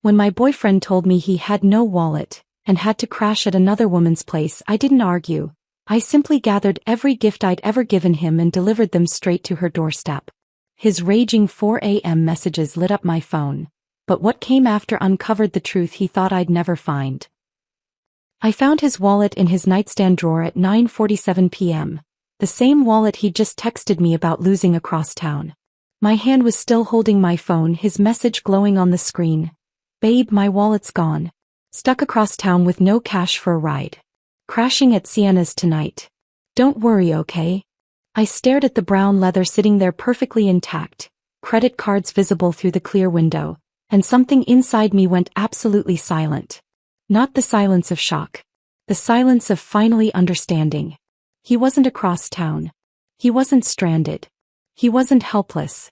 When my boyfriend told me he had no wallet and had to crash at another woman's place, I didn't argue. I simply gathered every gift I'd ever given him and delivered them straight to her doorstep. His raging 4 a.m. messages lit up my phone, but what came after uncovered the truth he thought I'd never find. I found his wallet in his nightstand drawer at 9:47 p.m., the same wallet he'd just texted me about losing across town. My hand was still holding my phone, his message glowing on the screen. "Babe, my wallet's gone. Stuck across town with no cash for a ride. Crashing at Sienna's tonight. Don't worry, okay?" I stared at the brown leather sitting there perfectly intact, credit cards visible through the clear window, and something inside me went absolutely silent. Not the silence of shock. The silence of finally understanding. He wasn't across town. He wasn't stranded. He wasn't helpless.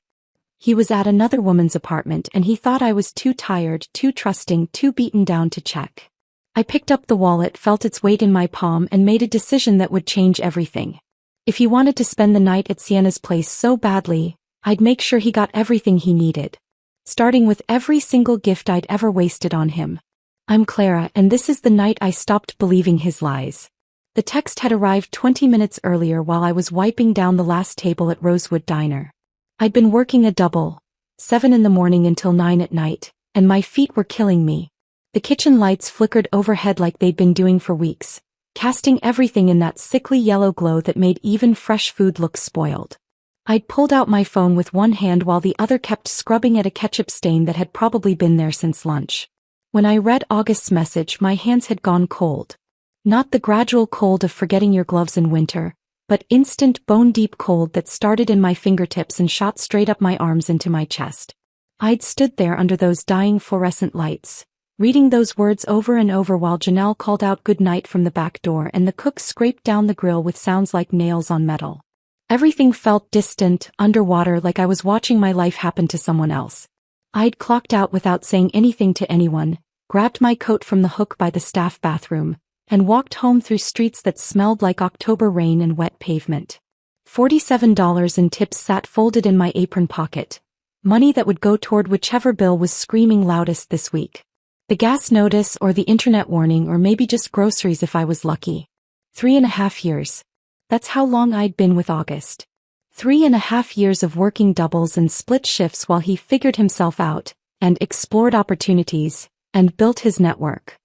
He was at another woman's apartment, and he thought I was too tired, too trusting, too beaten down to check. I picked up the wallet, felt its weight in my palm, and made a decision that would change everything. If he wanted to spend the night at Sienna's place so badly, I'd make sure he got everything he needed. Starting with every single gift I'd ever wasted on him. "I'm Clara, and this is the night I stopped believing his lies." The text had arrived 20 minutes earlier while I was wiping down the last table at Rosewood Diner. I'd been working a double, 7 in the morning until 9 at night, and my feet were killing me. The kitchen lights flickered overhead like they'd been doing for weeks, casting everything in that sickly yellow glow that made even fresh food look spoiled. I'd pulled out my phone with one hand while the other kept scrubbing at a ketchup stain that had probably been there since lunch. When I read August's message, my hands had gone cold. Not the gradual cold of forgetting your gloves in winter, but instant bone-deep cold that started in my fingertips and shot straight up my arms into my chest. I'd stood there under those dying fluorescent lights, reading those words over and over while Janelle called out good night from the back door and the cook scraped down the grill with sounds like nails on metal. Everything felt distant, underwater, like I was watching my life happen to someone else. I'd clocked out without saying anything to anyone, grabbed my coat from the hook by the staff bathroom, and walked home through streets that smelled like October rain and wet pavement. $47 in tips sat folded in my apron pocket, money that would go toward whichever bill was screaming loudest this week. The gas notice or the internet warning, or maybe just groceries if I was lucky. 3.5 years. That's how long I'd been with August. 3.5 years of working doubles and split shifts while he figured himself out, and explored opportunities, and built his network.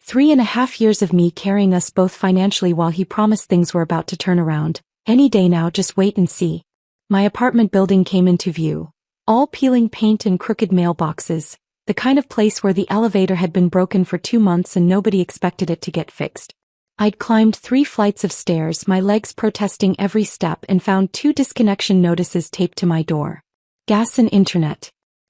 3.5 years of me carrying us both financially while he promised things were about to turn around. Any day now, just wait and see. My apartment building came into view. All peeling paint and crooked mailboxes, the kind of place where the elevator had been broken for 2 months and nobody expected it to get fixed. I'd climbed 3 flights of stairs, my legs protesting every step, and found 2 disconnection notices taped to my door. Gas and internet.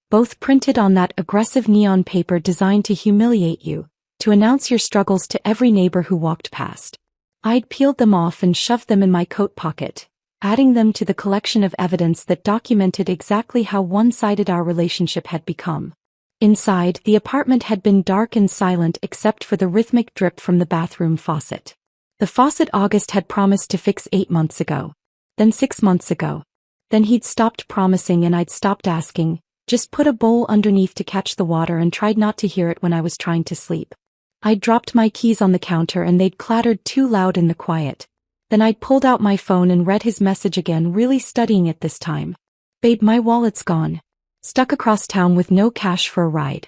Both printed on that aggressive neon paper designed to humiliate you, to announce your struggles to every neighbor who walked past. I'd peeled them off and shoved them in my coat pocket, adding them to the collection of evidence that documented exactly how one-sided our relationship had become. Inside, the apartment had been dark and silent except for the rhythmic drip from the bathroom faucet. The faucet August had promised to fix 8 months ago. Then 6 months ago. Then he'd stopped promising and I'd stopped asking, just put a bowl underneath to catch the water and tried not to hear it when I was trying to sleep. I'd dropped my keys on the counter and they'd clattered too loud in the quiet. Then I'd pulled out my phone and read his message again, really studying it this time. "Babe, my wallet's gone. Stuck across town with no cash for a ride.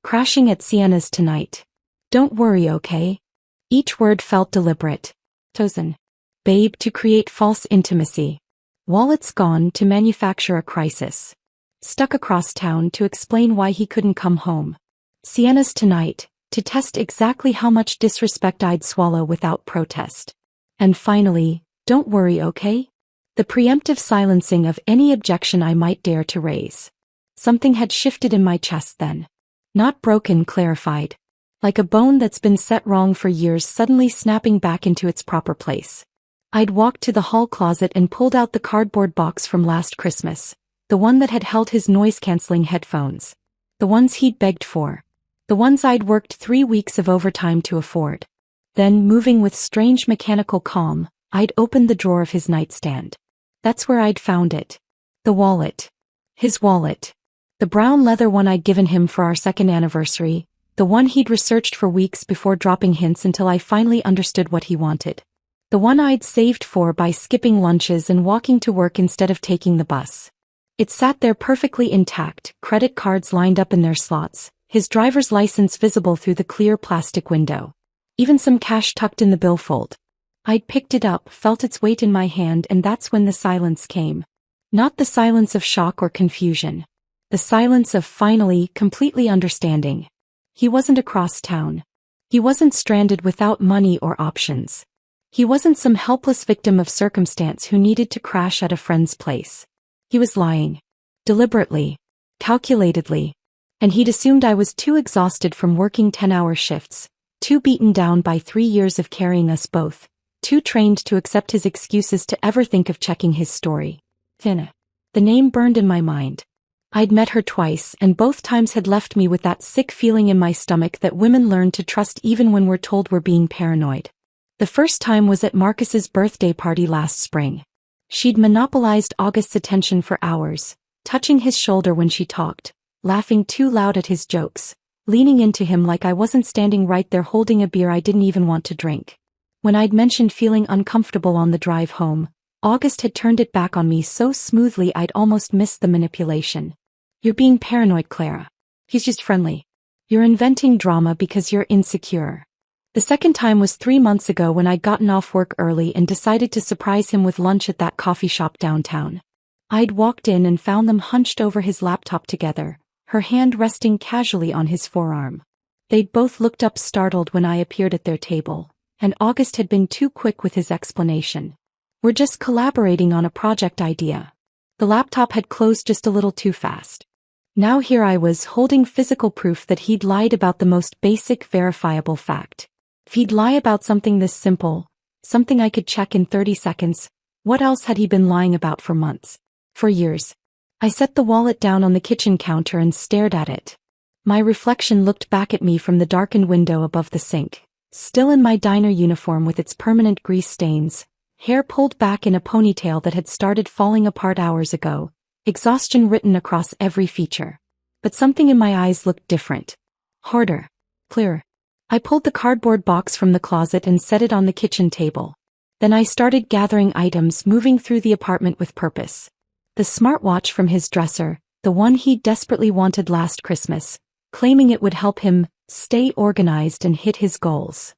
Crashing at Sienna's tonight. Don't worry, okay?" Each word felt deliberate. Chosen. Babe, to create false intimacy. Wallet's gone, to manufacture a crisis. Stuck across town, to explain why he couldn't come home. Sienna's tonight, to test exactly how much disrespect I'd swallow without protest. And finally, don't worry, okay? The preemptive silencing of any objection I might dare to raise. Something had shifted in my chest then. Not broken, clarified. Like a bone that's been set wrong for years suddenly snapping back into its proper place. I'd walked to the hall closet and pulled out the cardboard box from last Christmas, the one that had held his noise-canceling headphones. The ones he'd begged for. The ones I'd worked 3 weeks of overtime to afford. Then, moving with strange mechanical calm, I'd opened the drawer of his nightstand. That's where I'd found it. The wallet. His wallet. The brown leather one I'd given him for our second anniversary, the one he'd researched for weeks before dropping hints until I finally understood what he wanted. The one I'd saved for by skipping lunches and walking to work instead of taking the bus. It sat there perfectly intact, credit cards lined up in their slots, his driver's license visible through the clear plastic window. Even some cash tucked in the billfold. I'd picked it up, felt its weight in my hand, and that's when the silence came. Not the silence of shock or confusion. The silence of finally, completely understanding. He wasn't across town. He wasn't stranded without money or options. He wasn't some helpless victim of circumstance who needed to crash at a friend's place. He was lying. Deliberately. Calculatedly. And he'd assumed I was too exhausted from working 10-hour shifts, too beaten down by 3 years of carrying us both, too trained to accept his excuses to ever think of checking his story. Finna. The name burned in my mind. I'd met her twice, and both times had left me with that sick feeling in my stomach that women learn to trust even when we're told we're being paranoid. The first time was at Marcus's birthday party last spring. She'd monopolized August's attention for hours, touching his shoulder when she talked, laughing too loud at his jokes, leaning into him like I wasn't standing right there holding a beer I didn't even want to drink. When I'd mentioned feeling uncomfortable on the drive home, August had turned it back on me so smoothly I'd almost missed the manipulation. You're being paranoid, Clara. He's just friendly. You're inventing drama because you're insecure. The second time was 3 months ago when I'd gotten off work early and decided to surprise him with lunch at that coffee shop downtown. I'd walked in and found them hunched over his laptop together, her hand resting casually on his forearm. They'd both looked up startled when I appeared at their table, and August had been too quick with his explanation. We're just collaborating on a project idea. The laptop had closed just a little too fast. Now here I was holding physical proof that he'd lied about the most basic verifiable fact. If he'd lie about something this simple, something I could check in 30 seconds, what else had he been lying about for months? For years. I set the wallet down on the kitchen counter and stared at it. My reflection looked back at me from the darkened window above the sink, still in my diner uniform with its permanent grease stains, hair pulled back in a ponytail that had started falling apart hours ago, exhaustion written across every feature. But something in my eyes looked different. Harder. Clearer. I pulled the cardboard box from the closet and set it on the kitchen table. Then I started gathering items, moving through the apartment with purpose. The smartwatch from his dresser, the one he desperately wanted last Christmas, claiming it would help him stay organized and hit his goals.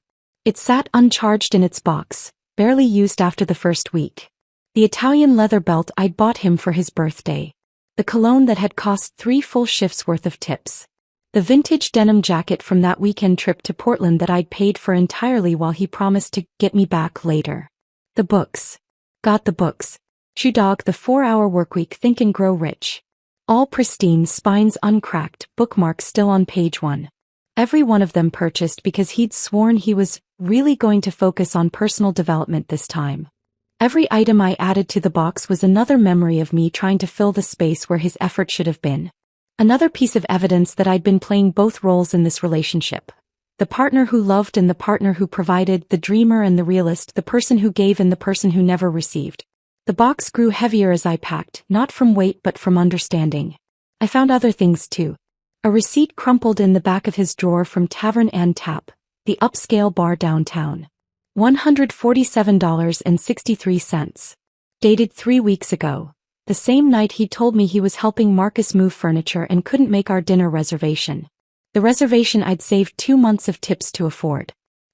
It sat uncharged in its box, barely used after the first week. The Italian leather belt I'd bought him for his birthday. The cologne that had cost 3 full shifts worth of tips. The vintage denim jacket from that weekend trip to Portland that I'd paid for entirely while he promised to get me back later. The books. Got the books. Shoe Dog, The 4-Hour Workweek, Think and Grow Rich. All pristine, spines uncracked, bookmarks still on page 1. Every one of them purchased because he'd sworn he was really going to focus on personal development this time. Every item I added to the box was another memory of me trying to fill the space where his effort should have been. Another piece of evidence that I'd been playing both roles in this relationship. The partner who loved and the partner who provided, the dreamer and the realist, the person who gave and the person who never received. The box grew heavier as I packed, not from weight but from understanding. I found other things too. A receipt crumpled in the back of his drawer from Tavern and Tap, the upscale bar downtown. $147.63. Dated 3 weeks ago. The same night he told me he was helping Marcus move furniture and couldn't make our dinner reservation. The reservation I'd saved 2 months of tips to afford.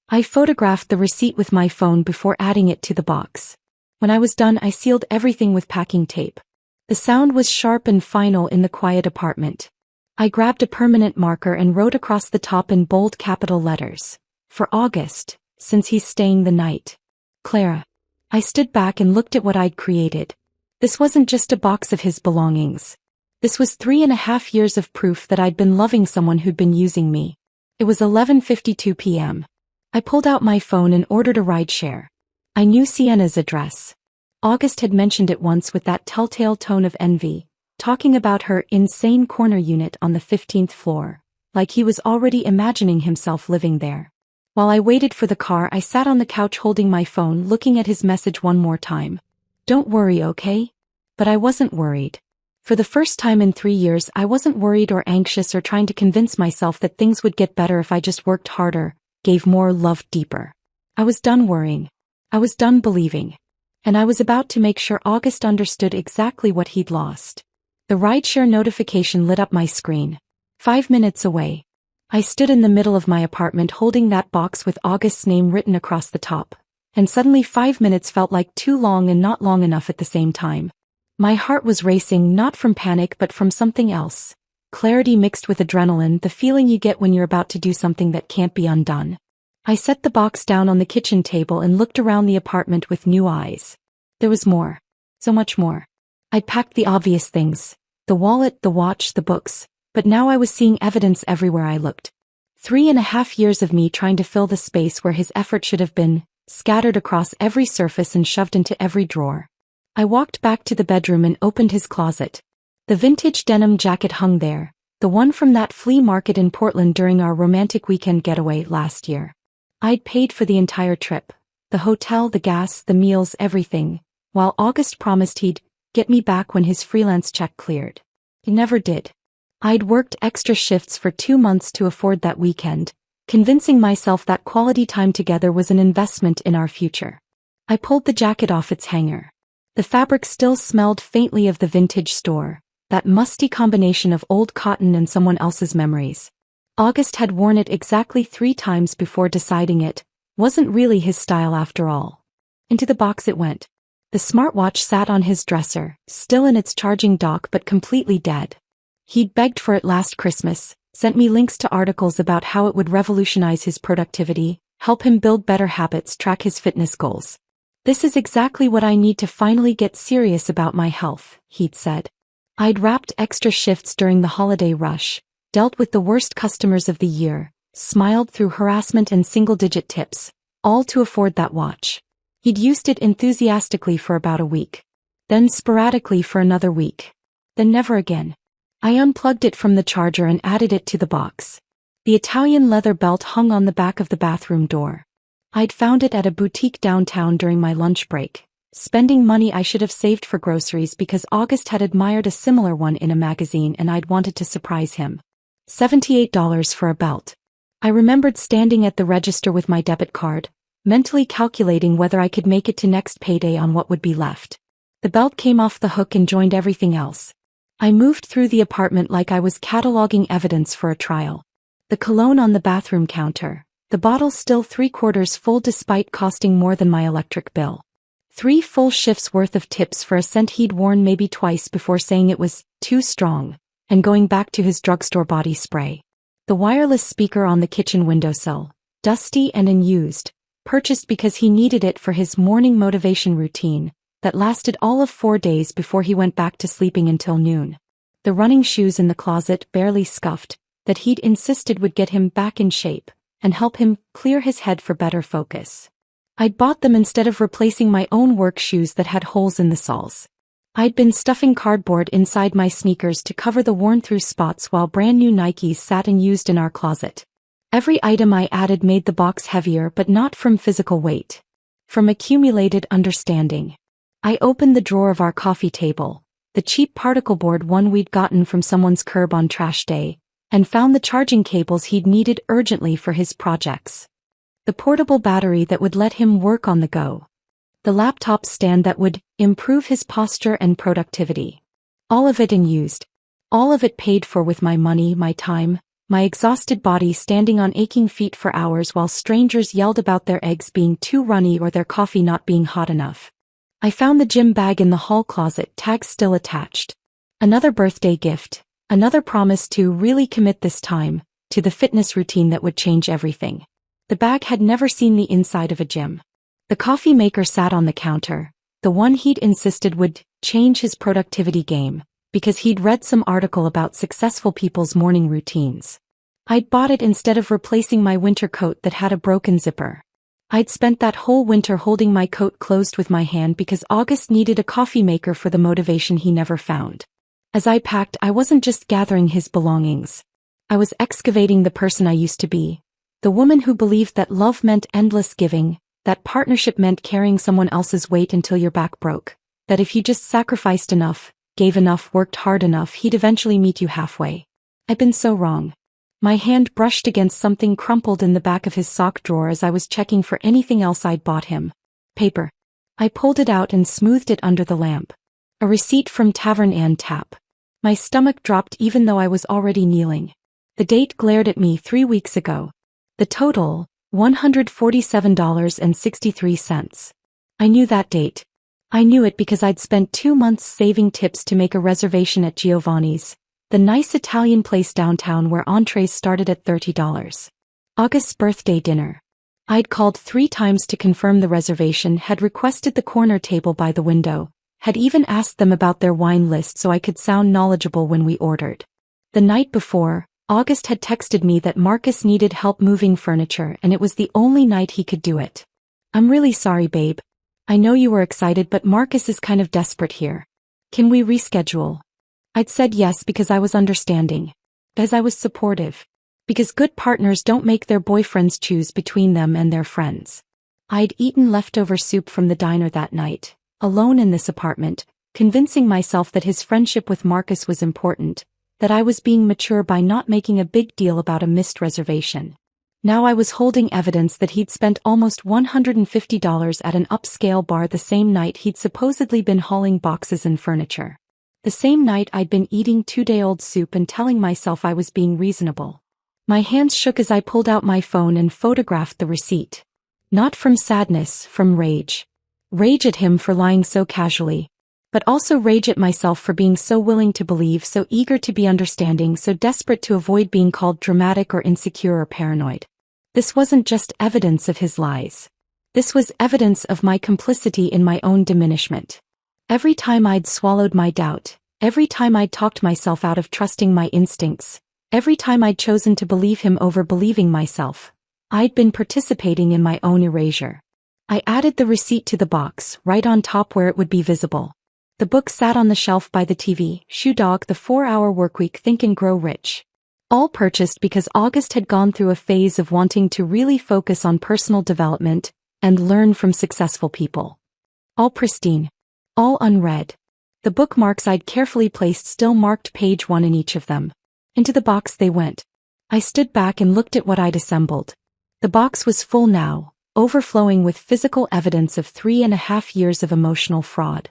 I photographed the receipt with my phone before adding it to the box. When I was done, I sealed everything with packing tape. The sound was sharp and final in the quiet apartment. I grabbed a permanent marker and wrote across the top in bold capital letters. For August, since he's staying the night. Clara. I stood back and looked at what I'd created. This wasn't just a box of his belongings. This was 3.5 years of proof that I'd been loving someone who'd been using me. It was 11:52 p.m. I pulled out my phone and ordered a rideshare. I knew Sienna's address. August had mentioned it once with that telltale tone of envy, talking about her insane corner unit on the 15th floor, like he was already imagining himself living there. While I waited for the car, I sat on the couch holding my phone, looking at his message one more time. Don't worry, okay? But I wasn't worried. For the first time in 3 years, I wasn't worried or anxious or trying to convince myself that things would get better if I just worked harder, gave more, loved deeper. I was done worrying. I was done believing. And I was about to make sure August understood exactly what he'd lost. The rideshare notification lit up my screen. 5 minutes away. I stood in the middle of my apartment holding that box with August's name written across the top. And suddenly 5 minutes felt like too long and not long enough at the same time. My heart was racing, not from panic but from something else. Clarity mixed with adrenaline, the feeling you get when you're about to do something that can't be undone. I set the box down on the kitchen table and looked around the apartment with new eyes. There was more. So much more. I'd packed the obvious things. The wallet, the watch, the books. But now I was seeing evidence everywhere I looked. 3.5 years of me trying to fill the space where his effort should have been, scattered across every surface and shoved into every drawer. I walked back to the bedroom and opened his closet. The vintage denim jacket hung there, the one from that flea market in Portland during our romantic weekend getaway last year. I'd paid for the entire trip. The hotel, the gas, the meals, everything, while August promised he'd get me back when his freelance check cleared. He never did. I'd worked extra shifts for 2 months to afford that weekend, convincing myself that quality time together was an investment in our future. I pulled the jacket off its hanger. The fabric still smelled faintly of the vintage store, that musty combination of old cotton and someone else's memories. August had worn it exactly 3 times before deciding it wasn't really his style after all. Into the box it went. The smartwatch sat on his dresser, still in its charging dock but completely dead. He'd begged for it last Christmas, sent me links to articles about how it would revolutionize his productivity, help him build better habits, track his fitness goals. This is exactly what I need to finally get serious about my health, he'd said. I'd wrapped extra shifts during the holiday rush, dealt with the worst customers of the year, smiled through harassment and single-digit tips, all to afford that watch. He'd used it enthusiastically for about a week. Then sporadically for another week. Then never again. I unplugged it from the charger and added it to the box. The Italian leather belt hung on the back of the bathroom door. I'd found it at a boutique downtown during my lunch break, spending money I should have saved for groceries because August had admired a similar one in a magazine and I'd wanted to surprise him. $78 for a belt. I remembered standing at the register with my debit card, mentally calculating whether I could make it to next payday on what would be left. The belt came off the hook and joined everything else. I moved through the apartment like I was cataloging evidence for a trial. The cologne on the bathroom counter, the bottle still 3/4 full despite costing more than my electric bill. 3 full shifts worth of tips for a scent he'd worn maybe twice before saying it was too strong, and going back to his drugstore body spray. The wireless speaker on the kitchen windowsill, dusty and unused, purchased because he needed it for his morning motivation routine, that lasted all of 4 days before he went back to sleeping until noon. The running shoes in the closet, barely scuffed, that he'd insisted would get him back in shape, and help him clear his head for better focus. I'd bought them instead of replacing my own work shoes that had holes in the soles. I'd been stuffing cardboard inside my sneakers to cover the worn-through spots while brand new Nikes sat unused in our closet. Every item I added made the box heavier, but not from physical weight. From accumulated understanding. I opened the drawer of our coffee table, the cheap particle board one we'd gotten from someone's curb on trash day, and found the charging cables he'd needed urgently for his projects. The portable battery that would let him work on the go. The laptop stand that would improve his posture and productivity. All of it unused. All of it paid for with my money, my time, my exhausted body standing on aching feet for hours while strangers yelled about their eggs being too runny or their coffee not being hot enough. I found the gym bag in the hall closet, tag still attached. Another birthday gift, another promise to really commit this time, to the fitness routine that would change everything. The bag had never seen the inside of a gym. The coffee maker sat on the counter, the one he'd insisted would change his productivity game, because he'd read some article about successful people's morning routines. I'd bought it instead of replacing my winter coat that had a broken zipper. I'd spent that whole winter holding my coat closed with my hand because August needed a coffee maker for the motivation he never found. As I packed, I wasn't just gathering his belongings. I was excavating the person I used to be. The woman who believed that love meant endless giving, that partnership meant carrying someone else's weight until your back broke, that if you just sacrificed enough, gave enough, worked hard enough, he'd eventually meet you halfway. I'd been so wrong. My hand brushed against something crumpled in the back of his sock drawer as I was checking for anything else I'd bought him. Paper. I pulled it out and smoothed it under the lamp. A receipt from Tavern and Tap. My stomach dropped even though I was already kneeling. The date glared at me 3 weeks ago. The total, $147.63. I knew that date. I knew it because I'd spent 2 months saving tips to make a reservation at Giovanni's, the nice Italian place downtown where entrees started at $30. August's birthday dinner. I'd called 3 times to confirm the reservation, had requested the corner table by the window, had even asked them about their wine list so I could sound knowledgeable when we ordered. The night before, August had texted me that Marcus needed help moving furniture and it was the only night he could do it. I'm really sorry, babe. I know you were excited, but Marcus is kind of desperate here. Can we reschedule? I'd said yes because I was understanding. Because I was supportive. Because good partners don't make their boyfriends choose between them and their friends. I'd eaten leftover soup from the diner that night, alone in this apartment, convincing myself that his friendship with Marcus was important, that I was being mature by not making a big deal about a missed reservation. Now I was holding evidence that he'd spent almost $150 at an upscale bar the same night he'd supposedly been hauling boxes and furniture. The same night I'd been eating 2-day-old soup and telling myself I was being reasonable. My hands shook as I pulled out my phone and photographed the receipt. Not from sadness, from rage. Rage at him for lying so casually. But also rage at myself for being so willing to believe, so eager to be understanding, so desperate to avoid being called dramatic or insecure or paranoid. This wasn't just evidence of his lies. This was evidence of my complicity in my own diminishment. Every time I'd swallowed my doubt, every time I'd talked myself out of trusting my instincts, every time I'd chosen to believe him over believing myself, I'd been participating in my own erasure. I added the receipt to the box, right on top where it would be visible. The book sat on the shelf by the TV, Shoe Dog, The 4-Hour Workweek, Think and Grow Rich. All purchased because August had gone through a phase of wanting to really focus on personal development and learn from successful people. All pristine. All unread. The bookmarks I'd carefully placed still marked page 1 in each of them. Into the box they went. I stood back and looked at what I'd assembled. The box was full now, overflowing with physical evidence of 3.5 years of emotional fraud.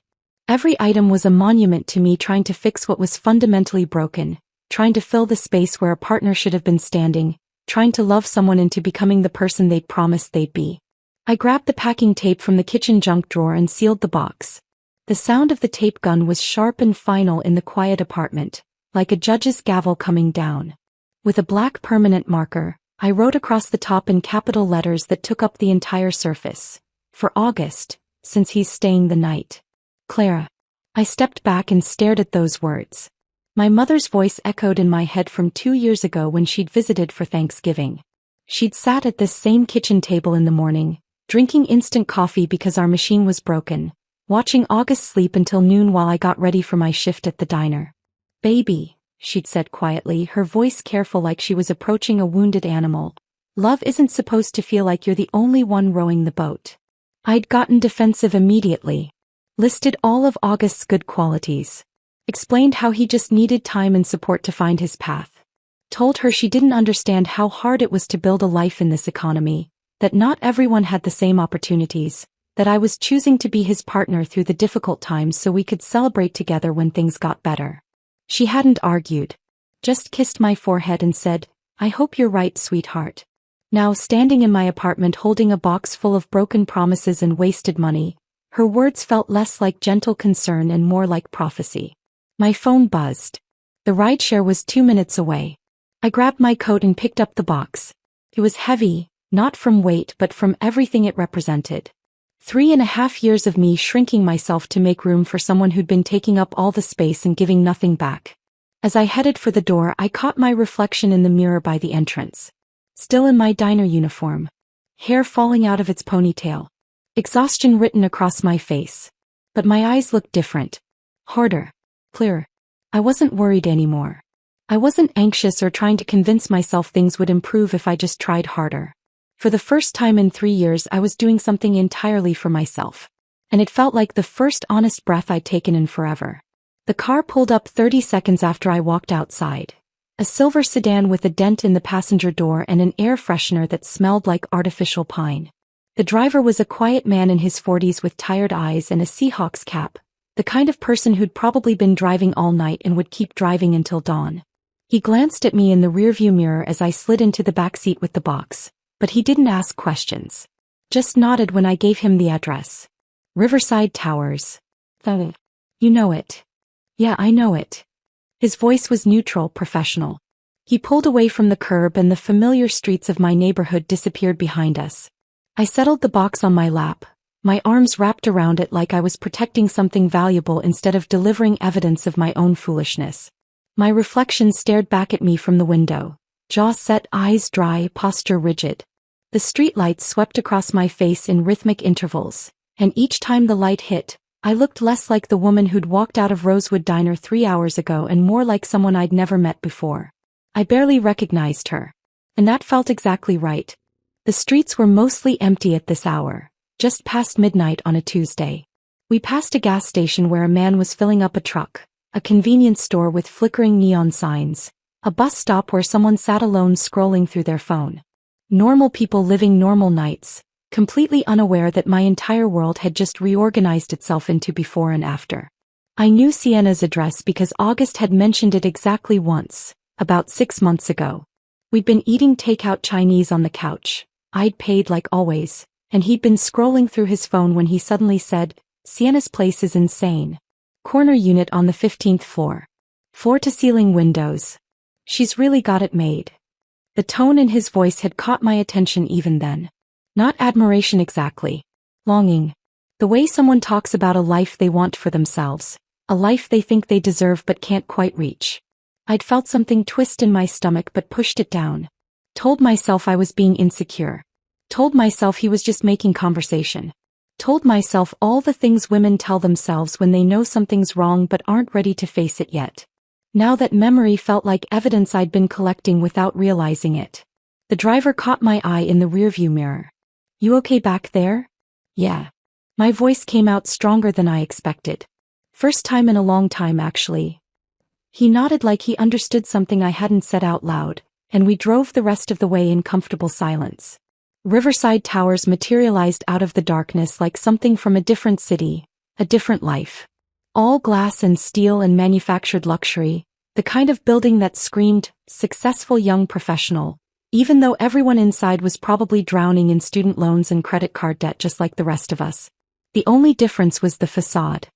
Every item was a monument to me trying to fix what was fundamentally broken, trying to fill the space where a partner should have been standing, trying to love someone into becoming the person they'd promised they'd be. I grabbed the packing tape from the kitchen junk drawer and sealed the box. The sound of the tape gun was sharp and final in the quiet apartment, like a judge's gavel coming down. With a black permanent marker, I wrote across the top in capital letters that took up the entire surface. For August, since he's staying the night. Clara. I stepped back and stared at those words. My mother's voice echoed in my head from 2 years ago when she'd visited for Thanksgiving. She'd sat at this same kitchen table in the morning, drinking instant coffee because our machine was broken, watching August sleep until noon while I got ready for my shift at the diner. Baby, she'd said quietly, her voice careful like she was approaching a wounded animal. Love isn't supposed to feel like you're the only one rowing the boat. I'd gotten defensive immediately. Listed all of August's good qualities. Explained how he just needed time and support to find his path. Told her she didn't understand how hard it was to build a life in this economy, that not everyone had the same opportunities, that I was choosing to be his partner through the difficult times so we could celebrate together when things got better. She hadn't argued. Just kissed my forehead and said, "I hope you're right, sweetheart." Now standing in my apartment holding a box full of broken promises and wasted money, her words felt less like gentle concern and more like prophecy. My phone buzzed. The rideshare was 2 minutes away. I grabbed my coat and picked up the box. It was heavy, not from weight but from everything it represented. 3.5 years of me shrinking myself to make room for someone who'd been taking up all the space and giving nothing back. As I headed for the door, I caught my reflection in the mirror by the entrance. Still in my diner uniform. Hair falling out of its ponytail. Exhaustion written across my face. But my eyes looked different. Harder. Clearer. I wasn't worried anymore. I wasn't anxious or trying to convince myself things would improve if I just tried harder. For the first time in 3 years I was doing something entirely for myself. And it felt like the first honest breath I'd taken in forever. The car pulled up 30 seconds after I walked outside. A silver sedan with a dent in the passenger door and an air freshener that smelled like artificial pine. The driver was a quiet man in his 40s with tired eyes and a Seahawks cap, the kind of person who'd probably been driving all night and would keep driving until dawn. He glanced at me in the rearview mirror as I slid into the back seat with the box, but he didn't ask questions. Just nodded when I gave him the address. Riverside Towers. You know it. Yeah, I know it. His voice was neutral, professional. He pulled away from the curb and the familiar streets of my neighborhood disappeared behind us. I settled the box on my lap, my arms wrapped around it like I was protecting something valuable instead of delivering evidence of my own foolishness. My reflection stared back at me from the window, jaw set, eyes dry, posture rigid. The streetlights swept across my face in rhythmic intervals, and each time the light hit, I looked less like the woman who'd walked out of Rosewood Diner 3 hours ago and more like someone I'd never met before. I barely recognized her. And that felt exactly right. The streets were mostly empty at this hour, just past midnight on a Tuesday. We passed a gas station where a man was filling up a truck, a convenience store with flickering neon signs, a bus stop where someone sat alone scrolling through their phone. Normal people living normal nights, completely unaware that my entire world had just reorganized itself into before and after. I knew Sienna's address because August had mentioned it exactly once, about 6 months ago. We'd been eating takeout Chinese on the couch. I'd paid like always, and he'd been scrolling through his phone when he suddenly said, "Sienna's place is insane. Corner unit on the 15th floor. Floor-to-ceiling windows. She's really got it made." The tone in his voice had caught my attention even then. Not admiration exactly. Longing. The way someone talks about a life they want for themselves, a life they think they deserve but can't quite reach. I'd felt something twist in my stomach but pushed it down. Told myself I was being insecure. Told myself he was just making conversation. Told myself all the things women tell themselves when they know something's wrong but aren't ready to face it yet. Now that memory felt like evidence I'd been collecting without realizing it. The driver caught my eye in the rearview mirror. "You okay back there?" "Yeah." My voice came out stronger than I expected. First time in a long time, actually. He nodded like he understood something I hadn't said out loud, and we drove the rest of the way in comfortable silence. Riverside Towers materialized out of the darkness like something from a different city, a different life. All glass and steel and manufactured luxury, the kind of building that screamed, successful young professional, even though everyone inside was probably drowning in student loans and credit card debt just like the rest of us. The only difference was the facade.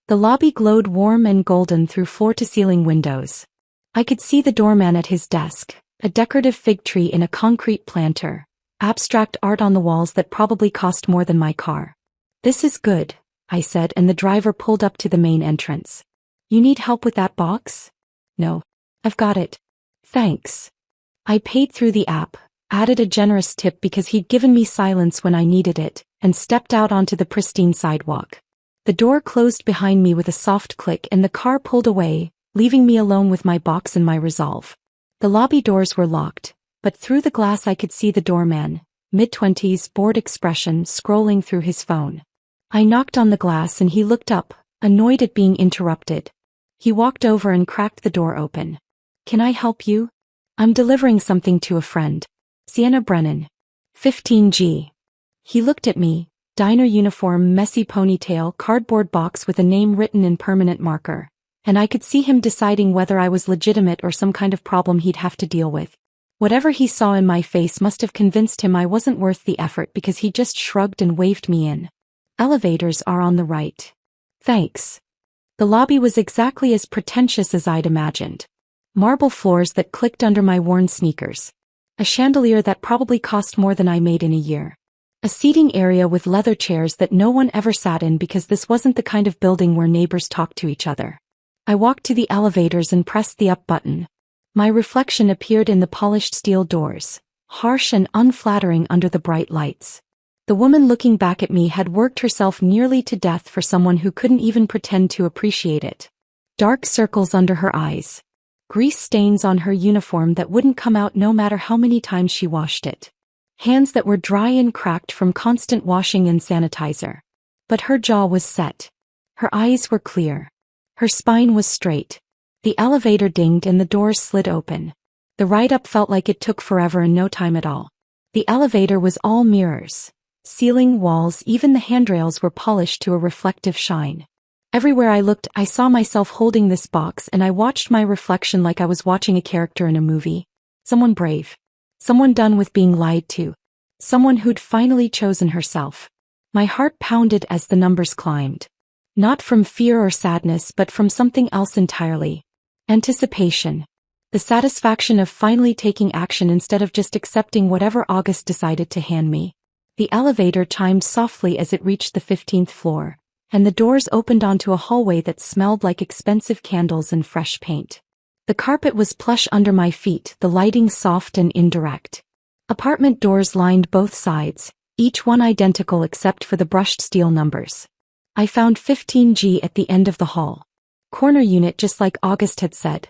The lobby glowed warm and golden through floor-to-ceiling windows. I could see the doorman at his desk, a decorative fig tree in a concrete planter, abstract art on the walls that probably cost more than my car. "This is good," I said, and the driver pulled up to the main entrance. "You need help with that box?" "No. I've got it. Thanks." I paid through the app, added a generous tip because he'd given me silence when I needed it, and stepped out onto the pristine sidewalk. The door closed behind me with a soft click and the car pulled away, leaving me alone with my box and my resolve. The lobby doors were locked, but through the glass I could see the doorman, mid-20s, bored expression, scrolling through his phone. I knocked on the glass and he looked up, annoyed at being interrupted. He walked over and cracked the door open. "Can I help you?" "I'm delivering something to a friend. Sienna Brennan. 15G. He looked at me, diner uniform, messy ponytail, cardboard box with a name written in permanent marker, and I could see him deciding whether I was legitimate or some kind of problem he'd have to deal with. Whatever he saw in my face must have convinced him I wasn't worth the effort because he just shrugged and waved me in. "Elevators are on the right." "Thanks." The lobby was exactly as pretentious as I'd imagined. Marble floors that clicked under my worn sneakers. A chandelier that probably cost more than I made in a year. A seating area with leather chairs that no one ever sat in because this wasn't the kind of building where neighbors talked to each other. I walked to the elevators and pressed the up button. My reflection appeared in the polished steel doors, harsh and unflattering under the bright lights. The woman looking back at me had worked herself nearly to death for someone who couldn't even pretend to appreciate it. Dark circles under her eyes. Grease stains on her uniform that wouldn't come out no matter how many times she washed it. Hands that were dry and cracked from constant washing and sanitizer. But her jaw was set. Her eyes were clear. Her spine was straight. The elevator dinged and the doors slid open. The ride up felt like it took forever and no time at all. The elevator was all mirrors. Ceiling, walls, even the handrails were polished to a reflective shine. Everywhere I looked, I saw myself holding this box and I watched my reflection like I was watching a character in a movie. Someone brave. Someone done with being lied to. Someone who'd finally chosen herself. My heart pounded as the numbers climbed. Not from fear or sadness but from something else entirely. Anticipation. The satisfaction of finally taking action instead of just accepting whatever August decided to hand me. The elevator chimed softly as it reached the 15th floor, and the doors opened onto a hallway that smelled like expensive candles and fresh paint. The carpet was plush under my feet, the lighting soft and indirect. Apartment doors lined both sides, each one identical except for the brushed steel numbers. I found 15G at the end of the hall. Corner unit just like August had said.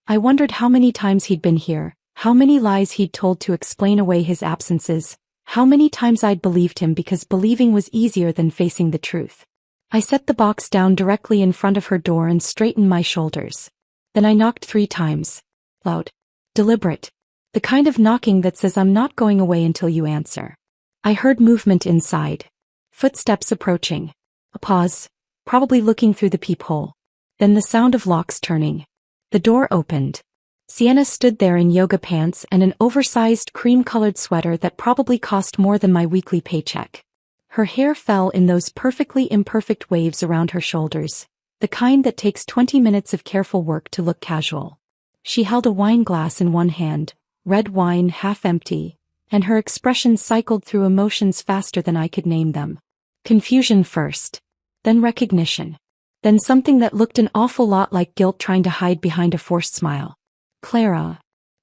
I wondered how many times he'd been here, how many lies he'd told to explain away his absences, how many times I'd believed him because believing was easier than facing the truth. I set the box down directly in front of her door and straightened my shoulders. Then I knocked 3 times. Loud. Deliberate. The kind of knocking that says I'm not going away until you answer. I heard movement inside. Footsteps approaching. A pause, probably looking through the peephole. Then the sound of locks turning. The door opened. Sienna stood there in yoga pants and an oversized cream-colored sweater that probably cost more than my weekly paycheck. Her hair fell in those perfectly imperfect waves around her shoulders, the kind that takes 20 minutes of careful work to look casual. She held a wine glass in one hand, red wine half empty, and her expression cycled through emotions faster than I could name them. Confusion first, then recognition. Then something that looked an awful lot like guilt trying to hide behind a forced smile. Clara.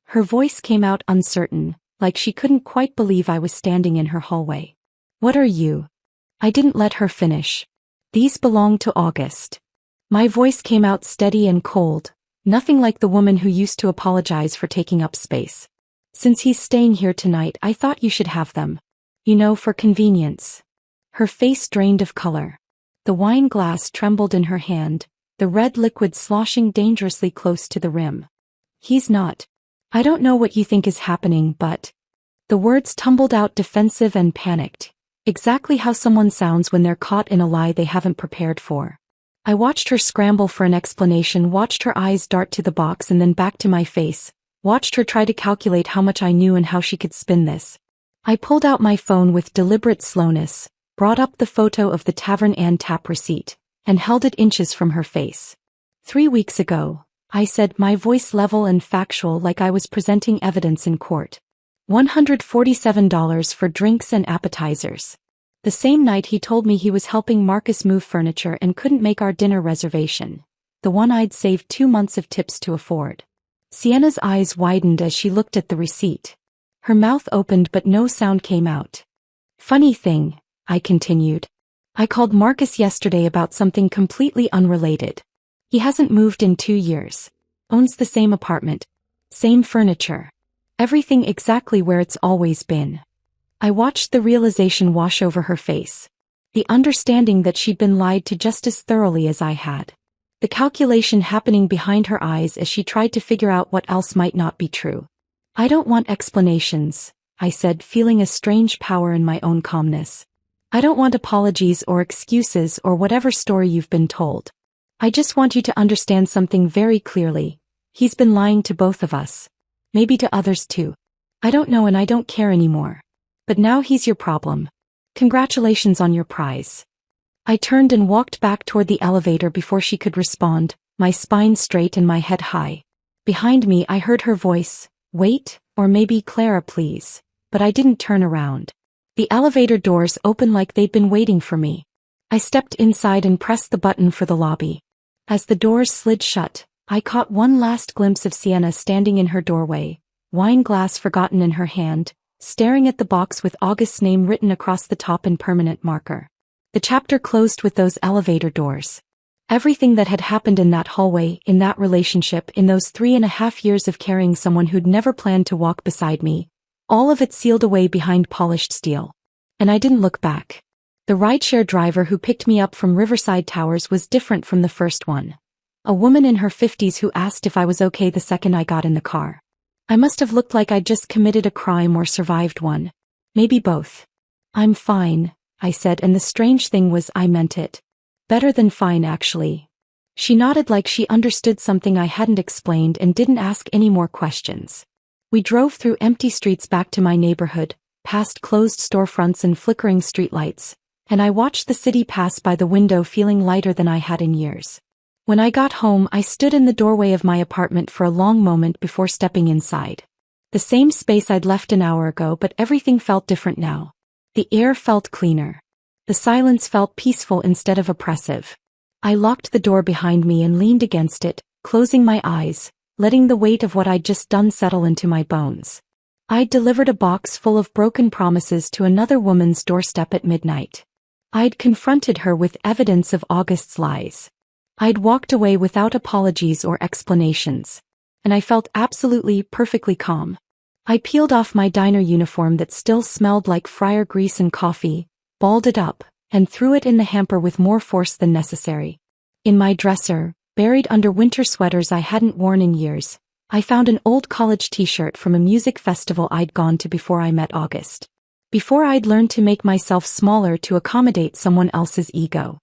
Her voice came out uncertain, like she couldn't quite believe I was standing in her hallway. What are you? I didn't let her finish. These belong to August. My voice came out steady and cold, nothing like the woman who used to apologize for taking up space. Since he's staying here tonight, I thought you should have them. You know, for convenience. Her face drained of color. The wine glass trembled in her hand, the red liquid sloshing dangerously close to the rim. He's not. I don't know what you think is happening, but... The words tumbled out defensive and panicked, exactly how someone sounds when they're caught in a lie they haven't prepared for. I watched her scramble for an explanation, watched her eyes dart to the box and then back to my face, watched her try to calculate how much I knew and how she could spin this. I pulled out my phone with deliberate slowness, brought up the photo of the Tavern and tap receipt, and held it inches from her face. 3 weeks ago, I said, my voice level and factual like I was presenting evidence in court. $147 for drinks and appetizers. The same night he told me he was helping Marcus move furniture and couldn't make our dinner reservation, the one I'd saved 2 months of tips to afford. Sienna's eyes widened as she looked at the receipt. Her mouth opened but no sound came out. Funny thing, I continued. I called Marcus yesterday about something completely unrelated. He hasn't moved in 2 years. Owns the same apartment. Same furniture. Everything exactly where it's always been. I watched the realization wash over her face. The understanding that she'd been lied to just as thoroughly as I had. The calculation happening behind her eyes as she tried to figure out what else might not be true. I don't want explanations, I said, feeling a strange power in my own calmness. I don't want apologies or excuses or whatever story you've been told. I just want you to understand something very clearly. He's been lying to both of us. Maybe to others too. I don't know and I don't care anymore. But now he's your problem. Congratulations on your prize. I turned and walked back toward the elevator before she could respond, my spine straight and my head high. Behind me I heard her voice, wait, or maybe Clara please, but I didn't turn around. The elevator doors opened like they'd been waiting for me. I stepped inside and pressed the button for the lobby. As the doors slid shut, I caught one last glimpse of Sienna standing in her doorway, wine glass forgotten in her hand, staring at the box with August's name written across the top in permanent marker. The chapter closed with those elevator doors. Everything that had happened in that hallway, in that relationship, in those 3.5 years of carrying someone who'd never planned to walk beside me, all of it sealed away behind polished steel. And I didn't look back. The rideshare driver who picked me up from Riverside Towers was different from the first one. A woman in her 50s who asked if I was okay the second I got in the car. I must have looked like I'd just committed a crime or survived one. Maybe both. I'm fine, I said, and the strange thing was I meant it. Better than fine, actually. She nodded like she understood something I hadn't explained and didn't ask any more questions. We drove through empty streets back to my neighborhood, past closed storefronts and flickering streetlights, and I watched the city pass by the window feeling lighter than I had in years. When I got home, I stood in the doorway of my apartment for a long moment before stepping inside. The same space I'd left an hour ago, but everything felt different now. The air felt cleaner. The silence felt peaceful instead of oppressive. I locked the door behind me and leaned against it, closing my eyes, letting the weight of what I'd just done settle into my bones. I'd delivered a box full of broken promises to another woman's doorstep at midnight. I'd confronted her with evidence of August's lies. I'd walked away without apologies or explanations. And I felt absolutely, perfectly calm. I peeled off my diner uniform that still smelled like fryer grease and coffee, balled it up, and threw it in the hamper with more force than necessary. In my dresser, buried under winter sweaters I hadn't worn in years, I found an old college t-shirt from a music festival I'd gone to before I met August. Before I'd learned to make myself smaller to accommodate someone else's ego.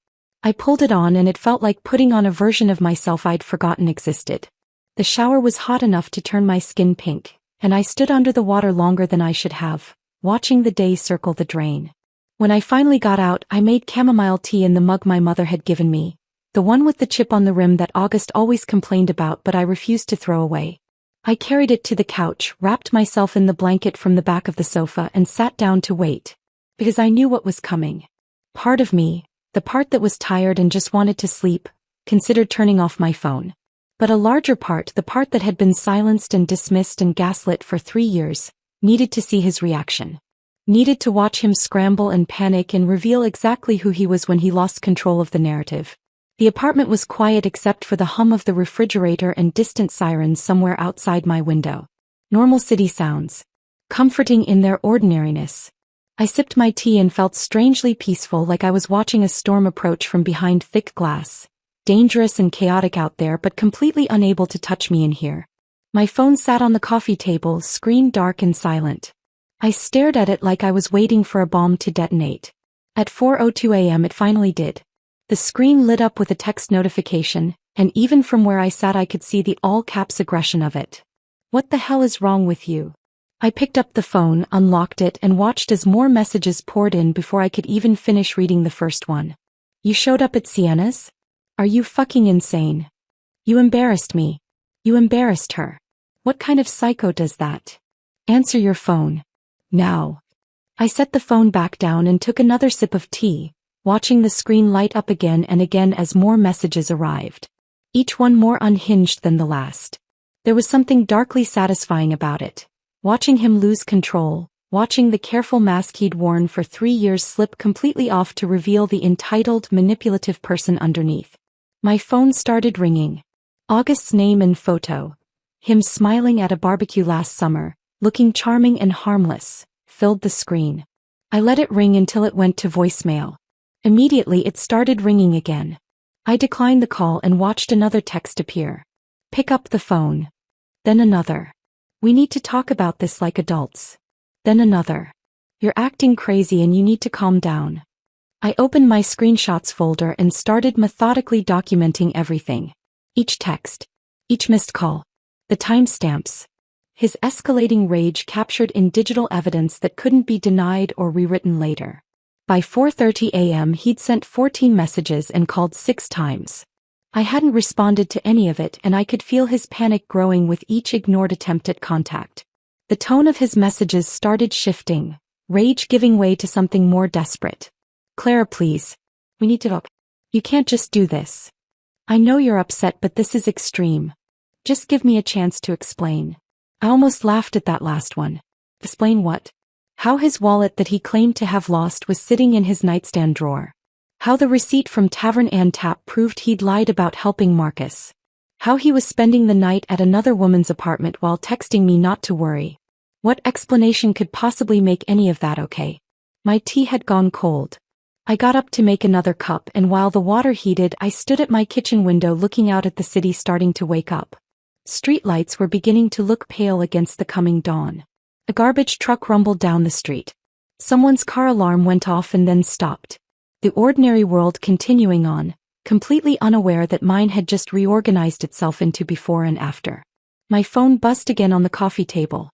I pulled it on and it felt like putting on a version of myself I'd forgotten existed. The shower was hot enough to turn my skin pink, and I stood under the water longer than I should have, watching the day circle the drain. When I finally got out, I made chamomile tea in the mug my mother had given me, the one with the chip on the rim that August always complained about but I refused to throw away. I carried it to the couch, wrapped myself in the blanket from the back of the sofa and sat down to wait. Because I knew what was coming. Part of me, the part that was tired and just wanted to sleep, considered turning off my phone. But a larger part, the part that had been silenced and dismissed and gaslit for 3 years, needed to see his reaction. Needed to watch him scramble and panic and reveal exactly who he was when he lost control of the narrative. The apartment was quiet except for the hum of the refrigerator and distant sirens somewhere outside my window. Normal city sounds. Comforting in their ordinariness. I sipped my tea and felt strangely peaceful, like I was watching a storm approach from behind thick glass. Dangerous and chaotic out there but completely unable to touch me in here. My phone sat on the coffee table, screen dark and silent. I stared at it like I was waiting for a bomb to detonate. At 4:02 a.m. it finally did. The screen lit up with a text notification, and even from where I sat I could see the all-caps aggression of it. "What the hell is wrong with you?" I picked up the phone, unlocked it, and watched as more messages poured in before I could even finish reading the first one. "You showed up at Sienna's? Are you fucking insane? You embarrassed me. You embarrassed her. What kind of psycho does that? Answer your phone. Now." I set the phone back down and took another sip of tea, watching the screen light up again and again as more messages arrived. Each one more unhinged than the last. There was something darkly satisfying about it. Watching him lose control, watching the careful mask he'd worn for 3 years slip completely off to reveal the entitled, manipulative person underneath. My phone started ringing. August's name and photo. Him smiling at a barbecue last summer, looking charming and harmless, filled the screen. I let it ring until it went to voicemail. Immediately it started ringing again. I declined the call and watched another text appear. "Pick up the phone." Then another. "We need to talk about this like adults." Then another. "You're acting crazy and you need to calm down." I opened my screenshots folder and started methodically documenting everything. Each text. Each missed call. The timestamps. His escalating rage captured in digital evidence that couldn't be denied or rewritten later. By 4:30 a.m. he'd sent 14 messages and called 6 times. I hadn't responded to any of it and I could feel his panic growing with each ignored attempt at contact. The tone of his messages started shifting, rage giving way to something more desperate. "Clara, please. We need to talk. You can't just do this. I know you're upset but this is extreme. Just give me a chance to explain." I almost laughed at that last one. Explain what? How his wallet that he claimed to have lost was sitting in his nightstand drawer. How the receipt from Tavern and Tap proved he'd lied about helping Marcus. How he was spending the night at another woman's apartment while texting me not to worry. What explanation could possibly make any of that okay? My tea had gone cold. I got up to make another cup, and while the water heated, I stood at my kitchen window looking out at the city starting to wake up. Streetlights were beginning to look pale against the coming dawn. A garbage truck rumbled down the street. Someone's car alarm went off and then stopped. The ordinary world continuing on, completely unaware that mine had just reorganized itself into before and after. My phone buzzed again on the coffee table.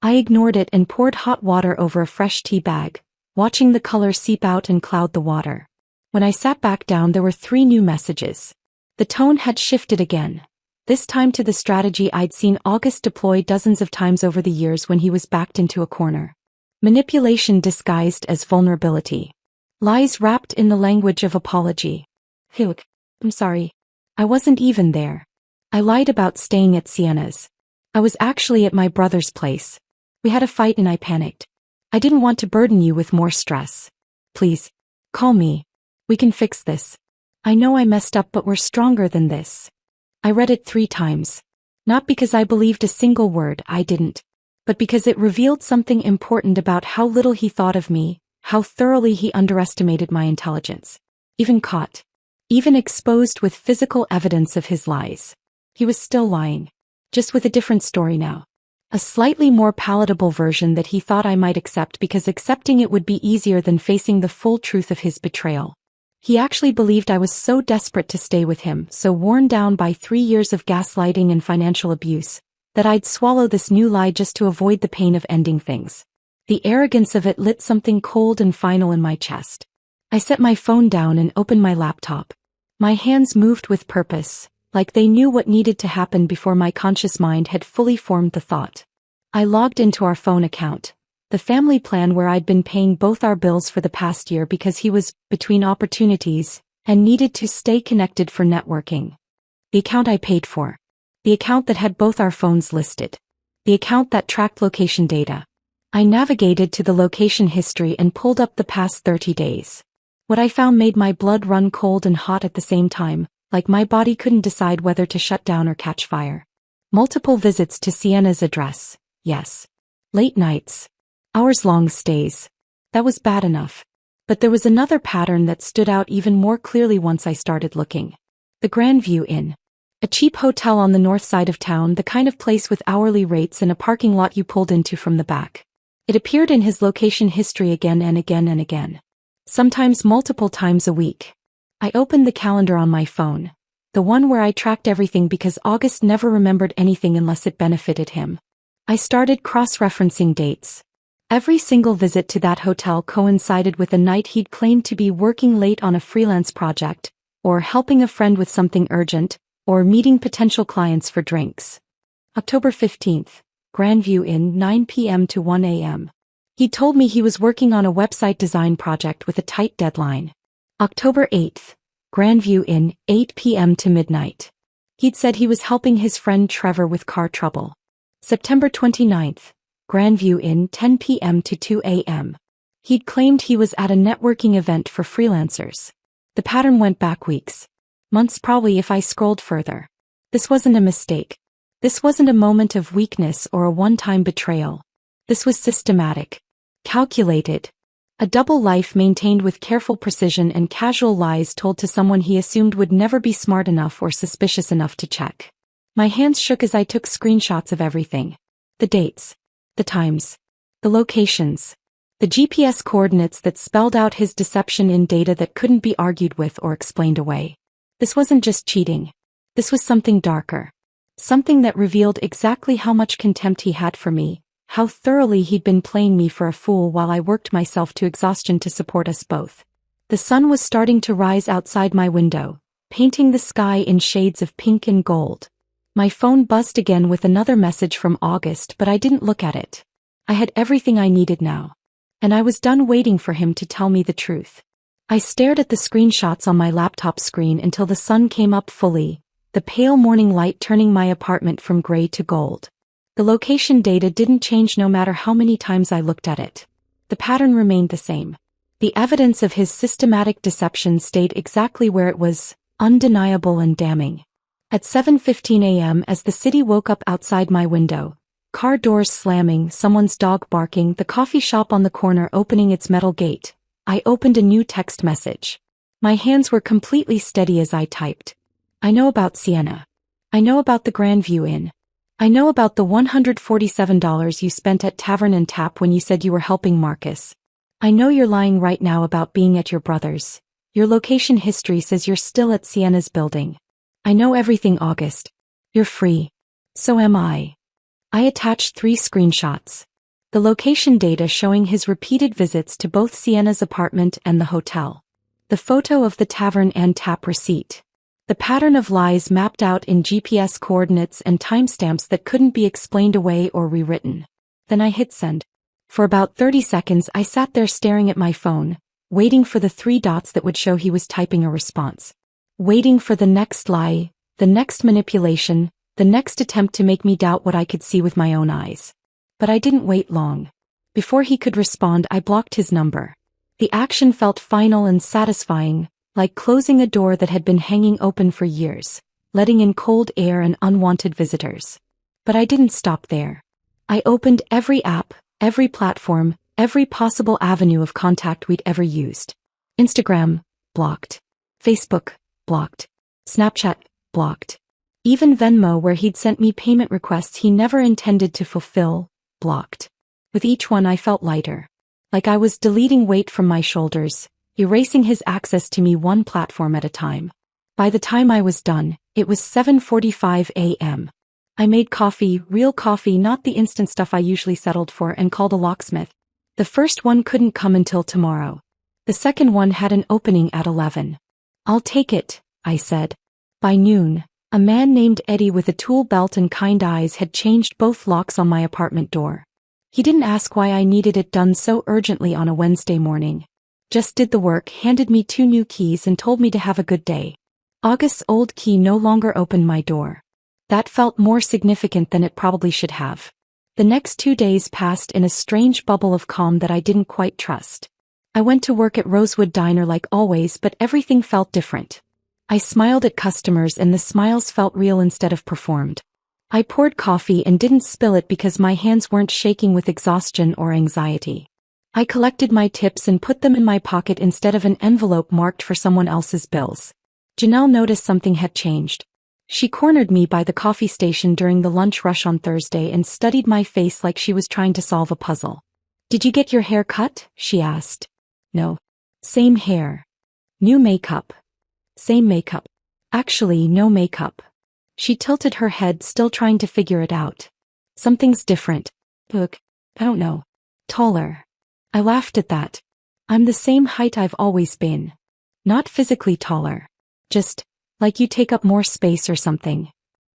I ignored it and poured hot water over a fresh tea bag, watching the color seep out and cloud the water. When I sat back down, there were 3 new messages. The tone had shifted again. This time to the strategy I'd seen August deploy dozens of times over the years when he was backed into a corner. Manipulation disguised as vulnerability. Lies wrapped in the language of apology. Look, I'm sorry. I wasn't even there. I lied about staying at Sienna's. I was actually at my brother's place. We had a fight and I panicked. I didn't want to burden you with more stress. Please, call me. We can fix this. I know I messed up, but we're stronger than this. I read it 3 times. Not because I believed a single word, I didn't. But because it revealed something important about how little he thought of me, how thoroughly he underestimated my intelligence. Even caught. Even exposed with physical evidence of his lies. He was still lying. Just with a different story now. A slightly more palatable version that he thought I might accept because accepting it would be easier than facing the full truth of his betrayal. He actually believed I was so desperate to stay with him, so worn down by 3 years of gaslighting and financial abuse, that I'd swallow this new lie just to avoid the pain of ending things. The arrogance of it lit something cold and final in my chest. I set my phone down and opened my laptop. My hands moved with purpose, like they knew what needed to happen before my conscious mind had fully formed the thought. I logged into our phone account, the family plan where I'd been paying both our bills for the past year because he was between opportunities and needed to stay connected for networking. The account I paid for. The account that had both our phones listed. The account that tracked location data. I navigated to the location history and pulled up the past 30 days. What I found made my blood run cold and hot at the same time, like my body couldn't decide whether to shut down or catch fire. Multiple visits to Sienna's address, yes. Late nights. Hours-long stays. That was bad enough. But there was another pattern that stood out even more clearly once I started looking. The Grandview Inn. A cheap hotel on the north side of town, the kind of place with hourly rates and a parking lot you pulled into from the back. It appeared in his location history again and again and again. Sometimes multiple times a week. I opened the calendar on my phone, the one where I tracked everything because August never remembered anything unless it benefited him. I started cross-referencing dates. Every single visit to that hotel coincided with a night he'd claimed to be working late on a freelance project, or helping a friend with something urgent, or meeting potential clients for drinks. October 15th, Grandview Inn, 9 p.m. to 1 a.m. He told me he was working on a website design project with a tight deadline. October 8th, Grandview Inn, 8 p.m. to midnight. He'd said he was helping his friend Trevor with car trouble. September 29th, Grandview Inn, 10 p.m. to 2 a.m. He'd claimed he was at a networking event for freelancers. The pattern went back weeks. Months probably if I scrolled further. This wasn't a mistake. This wasn't a moment of weakness or a one-time betrayal. This was systematic. Calculated. A double life maintained with careful precision and casual lies told to someone he assumed would never be smart enough or suspicious enough to check. My hands shook as I took screenshots of everything. The dates. The times. The locations. The GPS coordinates that spelled out his deception in data that couldn't be argued with or explained away. This wasn't just cheating. This was something darker. Something that revealed exactly how much contempt he had for me, how thoroughly he'd been playing me for a fool while I worked myself to exhaustion to support us both. The sun was starting to rise outside my window, painting the sky in shades of pink and gold. My phone buzzed again with another message from August, but I didn't look at it. I had everything I needed now. And I was done waiting for him to tell me the truth. I stared at the screenshots on my laptop screen until the sun came up fully, the pale morning light turning my apartment from gray to gold. The location data didn't change no matter how many times I looked at it. The pattern remained the same. The evidence of his systematic deception stayed exactly where it was, undeniable and damning. At 7:15 a.m. as the city woke up outside my window, car doors slamming, someone's dog barking, the coffee shop on the corner opening its metal gate, I opened a new text message. My hands were completely steady as I typed. I know about Sienna. I know about the Grandview Inn. I know about the $147 you spent at Tavern and Tap when you said you were helping Marcus. I know you're lying right now about being at your brother's. Your location history says you're still at Sienna's building. I know everything, August. You're free. So am I. I attached 3 screenshots. The location data showing his repeated visits to both Sienna's apartment and the hotel. The photo of the Tavern and Tap receipt. The pattern of lies mapped out in GPS coordinates and timestamps that couldn't be explained away or rewritten. Then I hit send. For about 30 seconds I sat there staring at my phone, waiting for the 3 dots that would show he was typing a response. Waiting for the next lie, the next manipulation, the next attempt to make me doubt what I could see with my own eyes. But I didn't wait long. Before he could respond, I blocked his number. The action felt final and satisfying, like closing a door that had been hanging open for years, letting in cold air and unwanted visitors. But I didn't stop there. I opened every app, every platform, every possible avenue of contact we'd ever used. Instagram, blocked. Facebook, blocked. Snapchat, blocked. Even Venmo, where he'd sent me payment requests he never intended to fulfill, blocked. With each one I felt lighter. Like I was deleting weight from my shoulders, erasing his access to me one platform at a time. By the time I was done, it was 7:45 a.m. I made coffee, real coffee, not the instant stuff I usually settled for, and called a locksmith. The first one couldn't come until tomorrow. The second one had an opening at 11. I'll take it, I said. By noon, a man named Eddie with a tool belt and kind eyes had changed both locks on my apartment door. He didn't ask why I needed it done so urgently on a Wednesday morning. Just did the work, handed me 2 new keys and told me to have a good day. August's old key no longer opened my door. That felt more significant than it probably should have. The next 2 days passed in a strange bubble of calm that I didn't quite trust. I went to work at Rosewood Diner like always, but everything felt different. I smiled at customers and the smiles felt real instead of performed. I poured coffee and didn't spill it because my hands weren't shaking with exhaustion or anxiety. I collected my tips and put them in my pocket instead of an envelope marked for someone else's bills. Janelle noticed something had changed. She cornered me by the coffee station during the lunch rush on Thursday and studied my face like she was trying to solve a puzzle. "Did you get your hair cut?" she asked. "No." "Same hair." "New makeup." "Same makeup." "Actually, no makeup." She tilted her head, still trying to figure it out. "Something's different." "Look, I don't know." "Taller." I laughed at that. "I'm the same height I've always been. Not physically taller. Just, like you take up more space or something."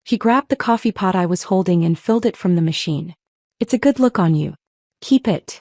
She grabbed the coffee pot I was holding and filled it from the machine. "It's a good look on you. Keep it."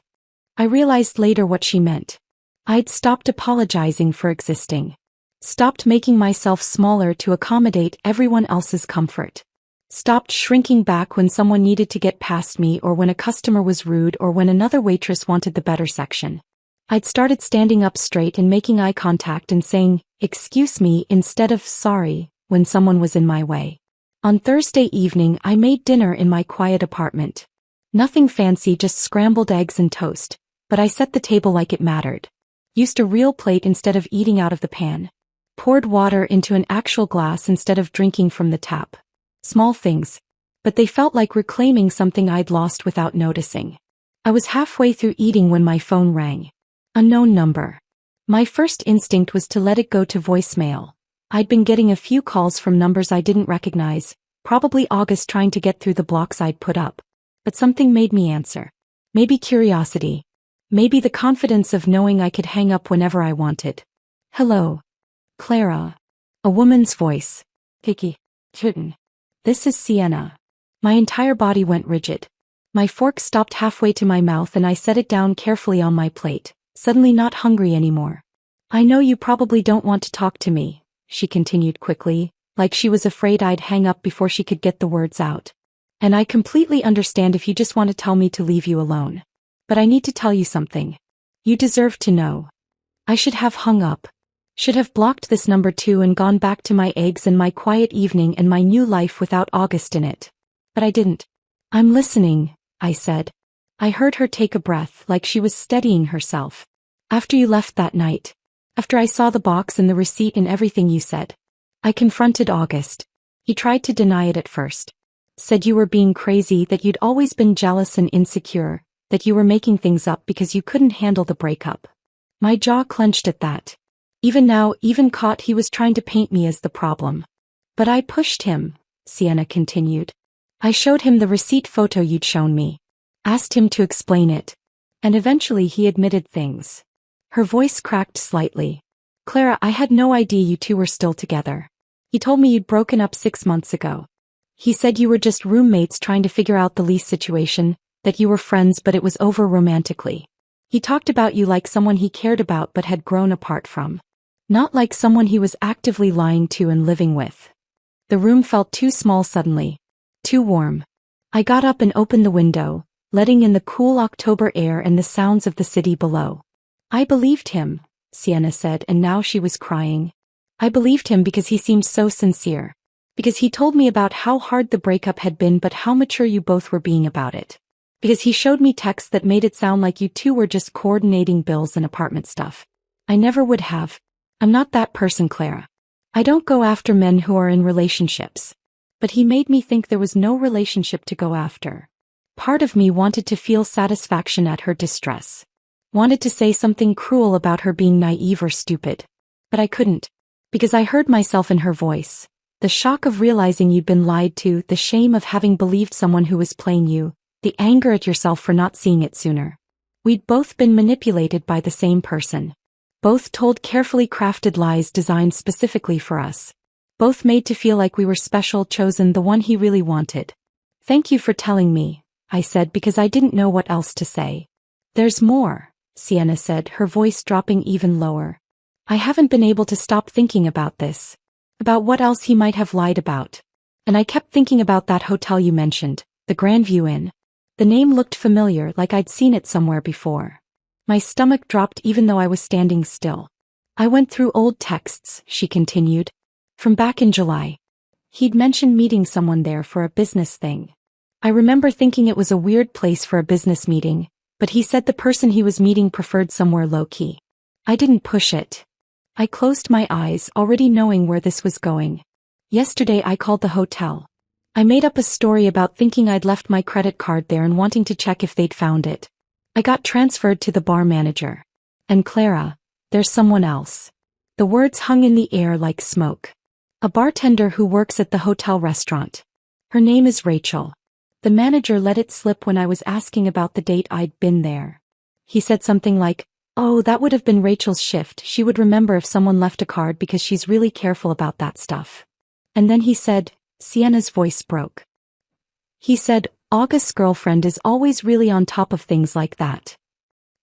I realized later what she meant. I'd stopped apologizing for existing. Stopped making myself smaller to accommodate everyone else's comfort. Stopped shrinking back when someone needed to get past me or when a customer was rude or when another waitress wanted the better section. I'd started standing up straight and making eye contact and saying, "Excuse me," instead of "sorry," when someone was in my way. On Thursday evening I made dinner in my quiet apartment. Nothing fancy, just scrambled eggs and toast, but I set the table like it mattered. Used a real plate instead of eating out of the pan. Poured water into an actual glass instead of drinking from the tap. Small things, but they felt like reclaiming something I'd lost without noticing. I was halfway through eating when my phone rang. Unknown number. My first instinct was to let it go to voicemail. I'd been getting a few calls from numbers I didn't recognize, probably August trying to get through the blocks I'd put up. But something made me answer. Maybe curiosity. Maybe the confidence of knowing I could hang up whenever I wanted. "Hello. Clara." A woman's voice. "Kiki. Kitten. This is Sienna." My entire body went rigid. My fork stopped halfway to my mouth and I set it down carefully on my plate, suddenly not hungry anymore. "I know you probably don't want to talk to me," she continued quickly, like she was afraid I'd hang up before she could get the words out. "And I completely understand if you just want to tell me to leave you alone. But I need to tell you something. You deserve to know. I should have hung up. Should have blocked this number too and gone back to my eggs and my quiet evening and my new life without August in it. But I didn't." "I'm listening," I said. I heard her take a breath like she was steadying herself. After you left that night. After I saw the box and the receipt and everything you said. I confronted August. He tried to deny it at first. Said you were being crazy, that you'd always been jealous and insecure, that you were making things up because you couldn't handle the breakup. My jaw clenched at that. Even now, even caught, he was trying to paint me as the problem. But I pushed him, Sienna continued. I showed him the receipt photo you'd shown me. Asked him to explain it. And eventually he admitted things. Her voice cracked slightly. Clara, I had no idea you two were still together. He told me you'd broken up 6 months ago. He said you were just roommates trying to figure out the lease situation, that you were friends but it was over romantically. He talked about you like someone he cared about but had grown apart from. Not like someone he was actively lying to and living with. The room felt too small suddenly. Too warm. I got up and opened the window, letting in the cool October air and the sounds of the city below. I believed him, Sienna said, and now she was crying. I believed him because he seemed so sincere. Because he told me about how hard the breakup had been but how mature you both were being about it. Because he showed me texts that made it sound like you two were just coordinating bills and apartment stuff. I never would have. I'm not that person, Clara. I don't go after men who are in relationships. But he made me think there was no relationship to go after. Part of me wanted to feel satisfaction at her distress. Wanted to say something cruel about her being naive or stupid. But I couldn't. Because I heard myself in her voice. The shock of realizing you'd been lied to, the shame of having believed someone who was playing you, the anger at yourself for not seeing it sooner. We'd both been manipulated by the same person. Both told carefully crafted lies designed specifically for us. Both made to feel like we were special, chosen, the one he really wanted. Thank you for telling me, I said, because I didn't know what else to say. There's more, Sienna said, her voice dropping even lower. I haven't been able to stop thinking about this. About what else he might have lied about. And I kept thinking about that hotel you mentioned, the Grandview Inn. The name looked familiar, like I'd seen it somewhere before. My stomach dropped even though I was standing still. I went through old texts, she continued. From back in July. He'd mentioned meeting someone there for a business thing. I remember thinking it was a weird place for a business meeting, but he said the person he was meeting preferred somewhere low-key. I didn't push it. I closed my eyes, already knowing where this was going. Yesterday I called the hotel. I made up a story about thinking I'd left my credit card there and wanting to check if they'd found it. I got transferred to the bar manager. And Clara, there's someone else. The words hung in the air like smoke. A bartender who works at the hotel restaurant. Her name is Rachel. The manager let it slip when I was asking about the date I'd been there. He said something like, "Oh, that would have been Rachel's shift. She would remember if someone left a card because she's really careful about that stuff." And then he said, Sienna's voice broke. He said, "August's girlfriend is always really on top of things like that."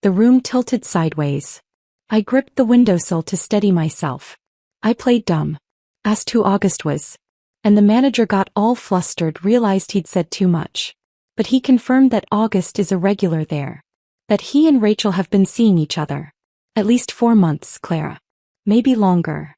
The room tilted sideways. I gripped the windowsill to steady myself. I played dumb. Asked who August was. And the manager got all flustered, realized he'd said too much. But he confirmed that August is a regular there. That he and Rachel have been seeing each other. At least 4 months, Clara. Maybe longer.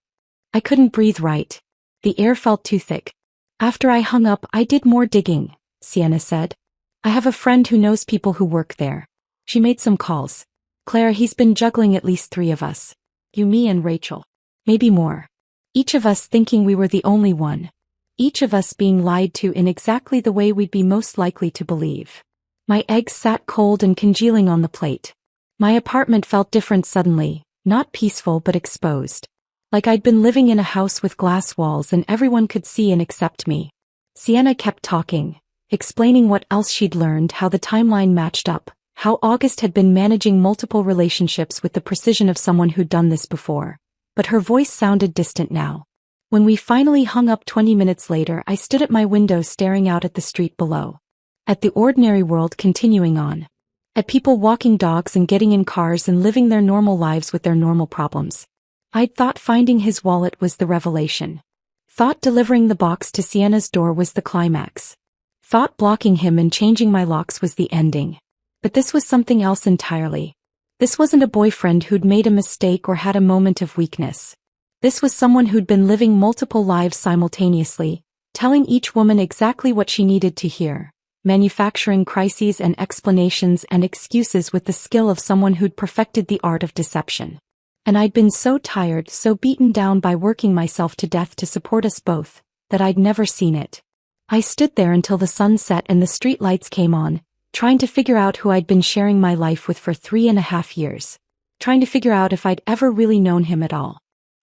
I couldn't breathe right. The air felt too thick. After I hung up, I did more digging, Sienna said. I have a friend who knows people who work there. She made some calls. Clara, he's been juggling at least 3 of us. You, me, and Rachel. Maybe more. Each of us thinking we were the only one. Each of us being lied to in exactly the way we'd be most likely to believe. My eggs sat cold and congealing on the plate. My apartment felt different suddenly, not peaceful but exposed. Like I'd been living in a house with glass walls and everyone could see and accept me. Sienna kept talking, explaining what else she'd learned, how the timeline matched up, how August had been managing multiple relationships with the precision of someone who'd done this before. But her voice sounded distant now. When we finally hung up 20 minutes later, I stood at my window staring out at the street below. At the ordinary world continuing on. At people walking dogs and getting in cars and living their normal lives with their normal problems. I'd thought finding his wallet was the revelation. Thought delivering the box to Sienna's door was the climax. Thought blocking him and changing my locks was the ending. But this was something else entirely. This wasn't a boyfriend who'd made a mistake or had a moment of weakness. This was someone who'd been living multiple lives simultaneously, telling each woman exactly what she needed to hear. manufacturing crises and explanations and excuses with the skill of someone who'd perfected the art of deception. And I'd been so tired, so beaten down by working myself to death to support us both, that I'd never seen it. I stood there until the sun set and the street lights came on, trying to figure out who I'd been sharing my life with for 3.5 years. Trying to figure out if I'd ever really known him at all.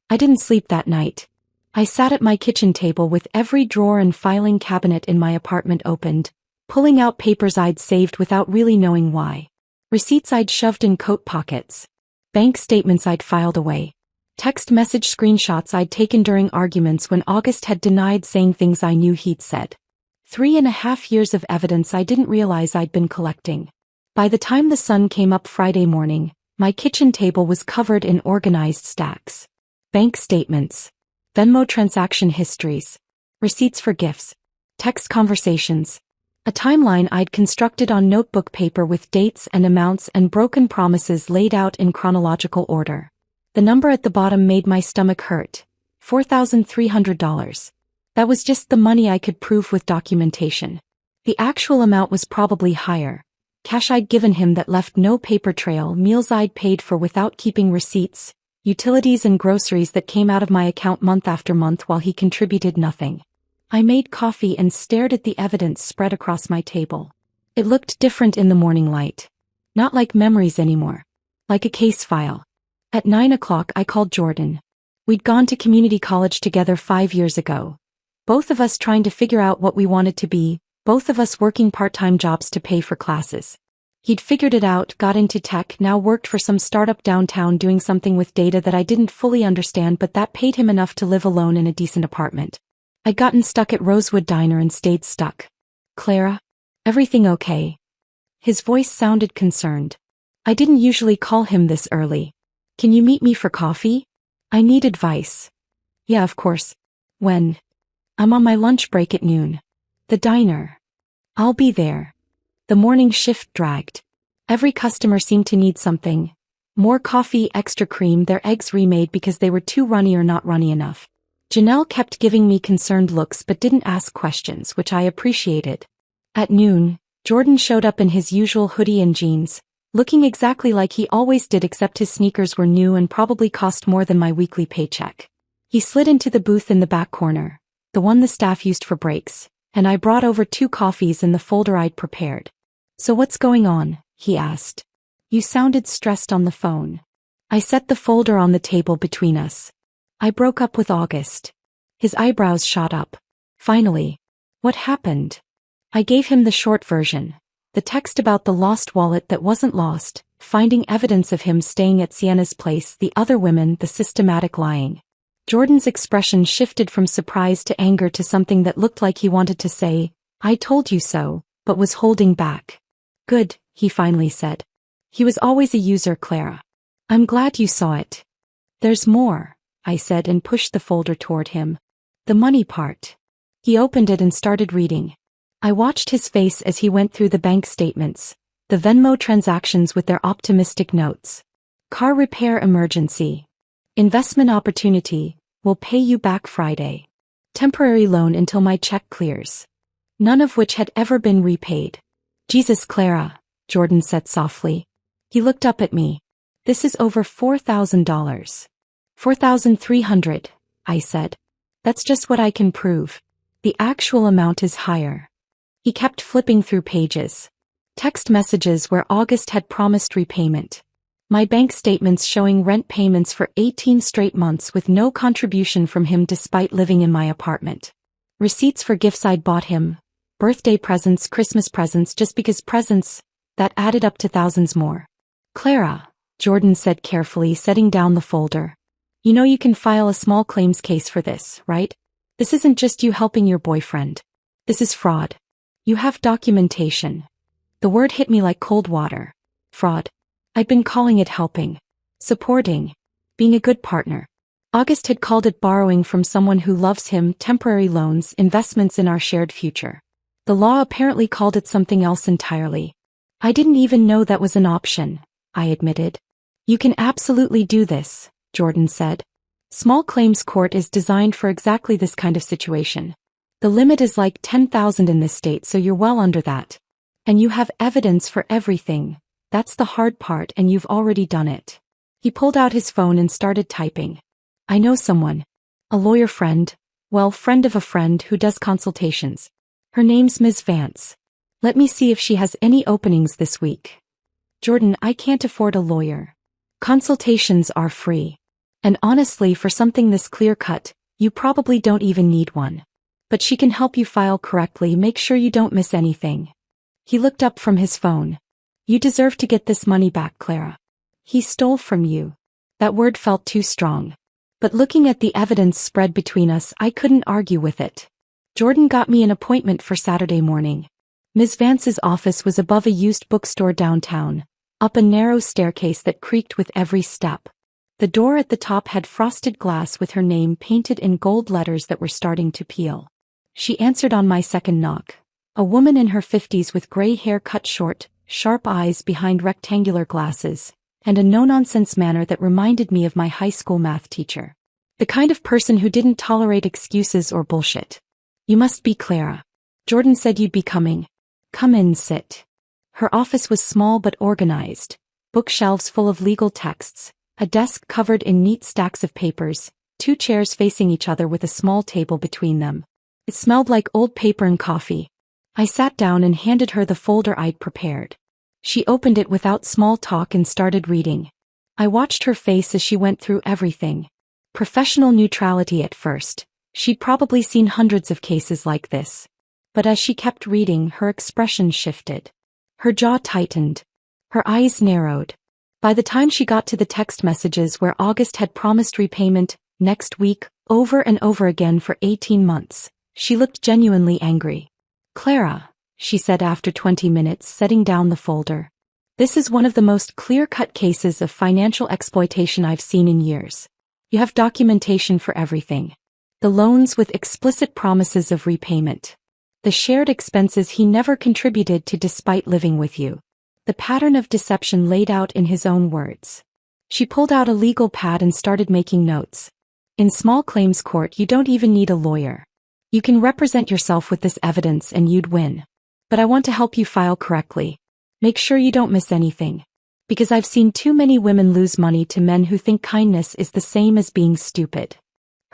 I didn't sleep that night. I sat at my kitchen table with every drawer and filing cabinet in my apartment opened, pulling out papers I'd saved without really knowing why. Receipts I'd shoved in coat pockets. Bank statements I'd filed away. Text message screenshots I'd taken during arguments when August had denied saying things I knew he'd said. 3.5 years of evidence I didn't realize I'd been collecting. By the time the sun came up Friday morning, my kitchen table was covered in organized stacks. Bank statements. Venmo transaction histories. Receipts for gifts. Text conversations. A timeline I'd constructed on notebook paper with dates and amounts and broken promises laid out in chronological order. The number at the bottom made my stomach hurt. $4,300. That was just the money I could prove with documentation. The actual amount was probably higher. Cash I'd given him that left no paper trail, meals I'd paid for without keeping receipts, utilities and groceries that came out of my account month after month while he contributed nothing. I made coffee and stared at the evidence spread across my table. It looked different in the morning light. Not like memories anymore. Like a case file. At 9 o'clock I called Jordan. We'd gone to community college together 5 years ago. Both of us trying to figure out what we wanted to be, both of us working part-time jobs to pay for classes. He'd figured it out, got into tech, now worked for some startup downtown doing something with data that I didn't fully understand, but that paid him enough to live alone in a decent apartment. I'd gotten stuck at Rosewood Diner and stayed stuck. Clara? Everything okay? His voice sounded concerned. I didn't usually call him this early. Can you meet me for coffee? I need advice. Yeah, of course. When? I'm on my lunch break at noon. The diner. I'll be there. The morning shift dragged. Every customer seemed to need something. More coffee, extra cream, their eggs remade because they were too runny or not runny enough. Janelle kept giving me concerned looks but didn't ask questions, which I appreciated. At noon, Jordan showed up in his usual hoodie and jeans, looking exactly like he always did except his sneakers were new and probably cost more than my weekly paycheck. He slid into the booth in the back corner, the one the staff used for breaks, and I brought over 2 coffees in the folder I'd prepared. So what's going on? He asked. You sounded stressed on the phone. I set the folder on the table between us. I broke up with August. His eyebrows shot up. Finally. What happened? I gave him the short version. The text about the lost wallet that wasn't lost, finding evidence of him staying at Sienna's place, the other women, the systematic lying. Jordan's expression shifted from surprise to anger to something that looked like he wanted to say, I told you so, but was holding back. Good, he finally said. He was always a user, Clara. I'm glad you saw it. There's more, I said and pushed the folder toward him. The money part. He opened it and started reading. I watched his face as he went through the bank statements, the Venmo transactions with their optimistic notes. Car repair emergency. Investment opportunity, will pay you back Friday. Temporary loan until my check clears. None of which had ever been repaid. Jesus, Clara, Jordan said softly. He looked up at me. This is over $4,000. 4,300, I said. That's just what I can prove. The actual amount is higher. He kept flipping through pages. Text messages where August had promised repayment. My bank statements showing rent payments for 18 straight months with no contribution from him despite living in my apartment. Receipts for gifts I'd bought him. Birthday presents, Christmas presents, just because presents, that added up to thousands more. Clara, Jordan said carefully, setting down the folder. You know you can file a small claims case for this, right? This isn't just you helping your boyfriend. This is fraud. You have documentation. The word hit me like cold water. Fraud. I'd been calling it helping. Supporting. Being a good partner. August had called it borrowing from someone who loves him, temporary loans, investments in our shared future. The law apparently called it something else entirely. I didn't even know that was an option, I admitted. You can absolutely do this, Jordan said. Small claims court is designed for exactly this kind of situation. The limit is like 10,000 in this state, so you're well under that. And you have evidence for everything. That's the hard part, and you've already done it. He pulled out his phone and started typing. I know someone. A lawyer friend. Well, friend of a friend who does consultations. Her name's Ms. Vance. Let me see if she has any openings this week. Jordan, I can't afford a lawyer. Consultations are free. And honestly, for something this clear-cut, you probably don't even need one. But she can help you file correctly, make sure you don't miss anything. He looked up from his phone. You deserve to get this money back, Clara. He stole from you. That word felt too strong. But looking at the evidence spread between us, I couldn't argue with it. Jordan got me an appointment for Saturday morning. Ms. Vance's office was above a used bookstore downtown, up a narrow staircase that creaked with every step. The door at the top had frosted glass with her name painted in gold letters that were starting to peel. She answered on my second knock. A woman in her 50s with gray hair cut short, sharp eyes behind rectangular glasses, and a no-nonsense manner that reminded me of my high school math teacher. The kind of person who didn't tolerate excuses or bullshit. You must be Clara. Jordan said you'd be coming. Come in, sit. Her office was small but organized. Bookshelves full of legal texts, a desk covered in neat stacks of papers, 2 chairs facing each other with a small table between them. It smelled like old paper and coffee. I sat down and handed her the folder I'd prepared. She opened it without small talk and started reading. I watched her face as she went through everything. Professional neutrality at first. She'd probably seen hundreds of cases like this. But as she kept reading, her expression shifted. Her jaw tightened. Her eyes narrowed. By the time she got to the text messages where August had promised repayment, next week, over and over again for 18 months, she looked genuinely angry. Clara, she said after 20 minutes, setting down the folder. This is one of the most clear-cut cases of financial exploitation I've seen in years. You have documentation for everything. The loans with explicit promises of repayment. The shared expenses he never contributed to despite living with you. The pattern of deception laid out in his own words. She pulled out a legal pad and started making notes. In small claims court, you don't even need a lawyer. You can represent yourself with this evidence and you'd win. But I want to help you file correctly. Make sure you don't miss anything. Because I've seen too many women lose money to men who think kindness is the same as being stupid.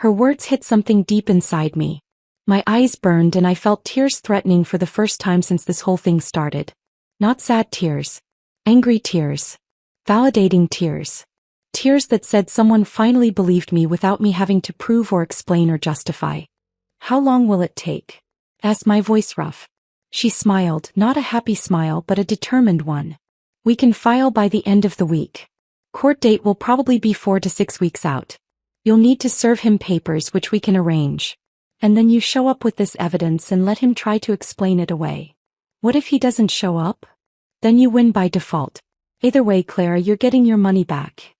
Her words hit something deep inside me. My eyes burned and I felt tears threatening for the first time since this whole thing started. Not sad tears. Angry tears. Validating tears. Tears that said someone finally believed me without me having to prove or explain or justify. How long will it take? Asked my voice rough. She smiled, not a happy smile but a determined one. We can file by the end of the week. Court date will probably be 4 to 6 weeks out. You'll need to serve him papers which we can arrange. And then you show up with this evidence and let him try to explain it away. What if he doesn't show up? Then you win by default. Either way, Clara, you're getting your money back.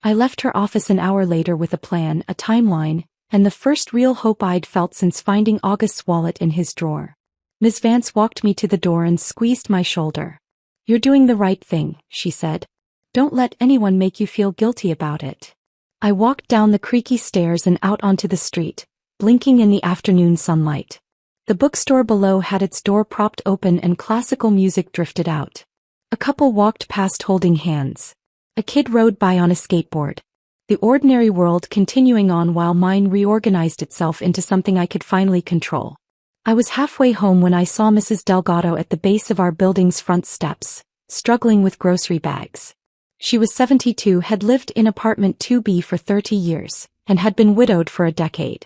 I left her office an hour later with a plan, a timeline, and the first real hope I'd felt since finding August's wallet in his drawer. Ms. Vance walked me to the door and squeezed my shoulder. You're doing the right thing, she said. Don't let anyone make you feel guilty about it. I walked down the creaky stairs and out onto the street, blinking in the afternoon sunlight. The bookstore below had its door propped open and classical music drifted out. A couple walked past holding hands. A kid rode by on a skateboard. The ordinary world continuing on while mine reorganized itself into something I could finally control. I was halfway home when I saw Mrs. Delgado at the base of our building's front steps, struggling with grocery bags. She was 72, had lived in apartment 2B for 30 years, and had been widowed for a decade.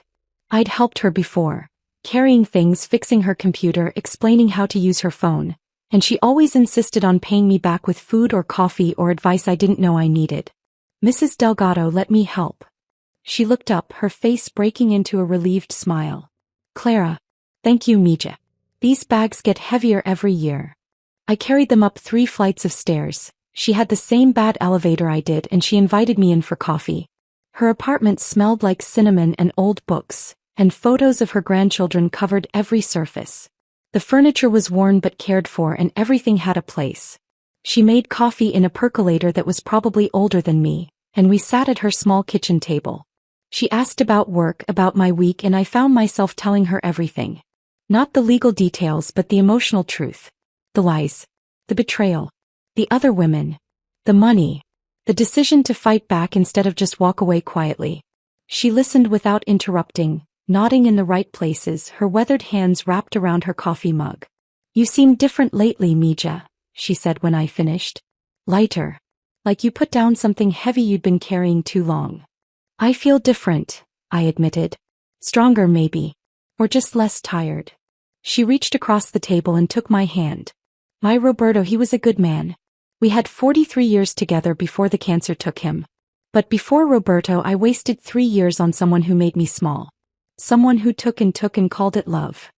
I'd helped her before, carrying things, fixing her computer, explaining how to use her phone, and she always insisted on paying me back with food or coffee or advice I didn't know I needed. Mrs. Delgado let me help. She looked up, her face breaking into a relieved smile. Clara. Thank you, Mija. These bags get heavier every year. I carried them up 3 flights of stairs. She had the same bad elevator I did and she invited me in for coffee. Her apartment smelled like cinnamon and old books, and photos of her grandchildren covered every surface. The furniture was worn but cared for and everything had a place. She made coffee in a percolator that was probably older than me, and we sat at her small kitchen table. She asked about work, about my week, and I found myself telling her everything. Not the legal details but the emotional truth. The lies. The betrayal. The other women. The money. The decision to fight back instead of just walk away quietly. She listened without interrupting, nodding in the right places, her weathered hands wrapped around her coffee mug. "You seem different lately, Mija," she said when I finished. "Lighter. Like you put down something heavy you'd been carrying too long." "I feel different," I admitted. "Stronger maybe. Or just less tired." She reached across the table and took my hand. "My Roberto, he was a good man. We had 43 years together before the cancer took him. But before Roberto, I wasted 3 years on someone who made me small. Someone who took and called it love."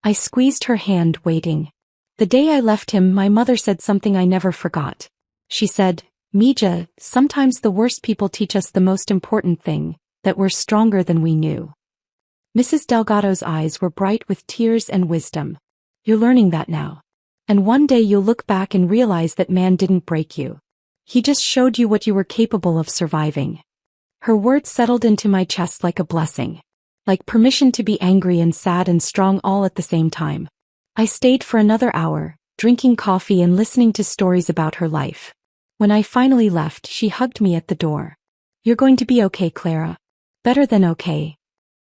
I squeezed her hand, waiting. The day I left him, my mother said something I never forgot. She said, "Mija, sometimes the worst people teach us the most important thing, that we're stronger than we knew." Mrs. Delgado's eyes were bright with tears and wisdom. "You're learning that now. And one day you'll look back and realize that man didn't break you. He just showed you what you were capable of surviving." Her words settled into my chest like a blessing. Like permission to be angry and sad and strong all at the same time. I stayed for another hour, drinking coffee and listening to stories about her life. When I finally left, she hugged me at the door. "You're going to be okay, Clara. Better than okay."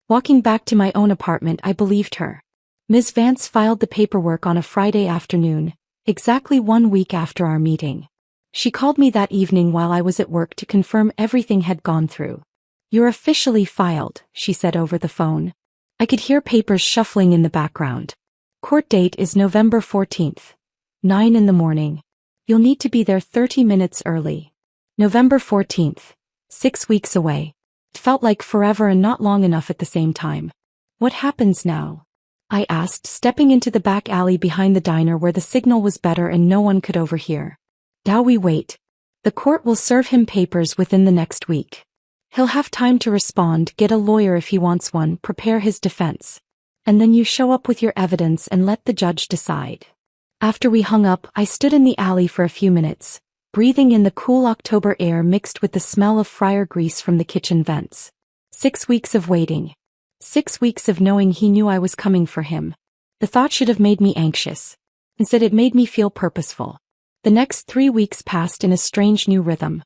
Walking back to my own apartment, I believed her. Ms. Vance filed the paperwork on a Friday afternoon, exactly 1 week after our meeting. She called me that evening while I was at work to confirm everything had gone through. "You're officially filed," she said over the phone. I could hear papers shuffling in the background. "Court date is November 14th. 9 in the morning. You'll need to be there 30 minutes early." November 14th. 6 weeks away. It felt like forever and not long enough at the same time. "What happens now?" I asked, stepping into the back alley behind the diner where the signal was better and no one could overhear. "Now we wait. The court will serve him papers within the next week. He'll have time to respond, get a lawyer if he wants one, prepare his defense. And then you show up with your evidence and let the judge decide." After we hung up, I stood in the alley for a few minutes, breathing in the cool October air mixed with the smell of fryer grease from the kitchen vents. 6 weeks of waiting. 6 weeks of knowing he knew I was coming for him. The thought should have made me anxious. Instead, it made me feel purposeful. The next 3 weeks passed in a strange new rhythm.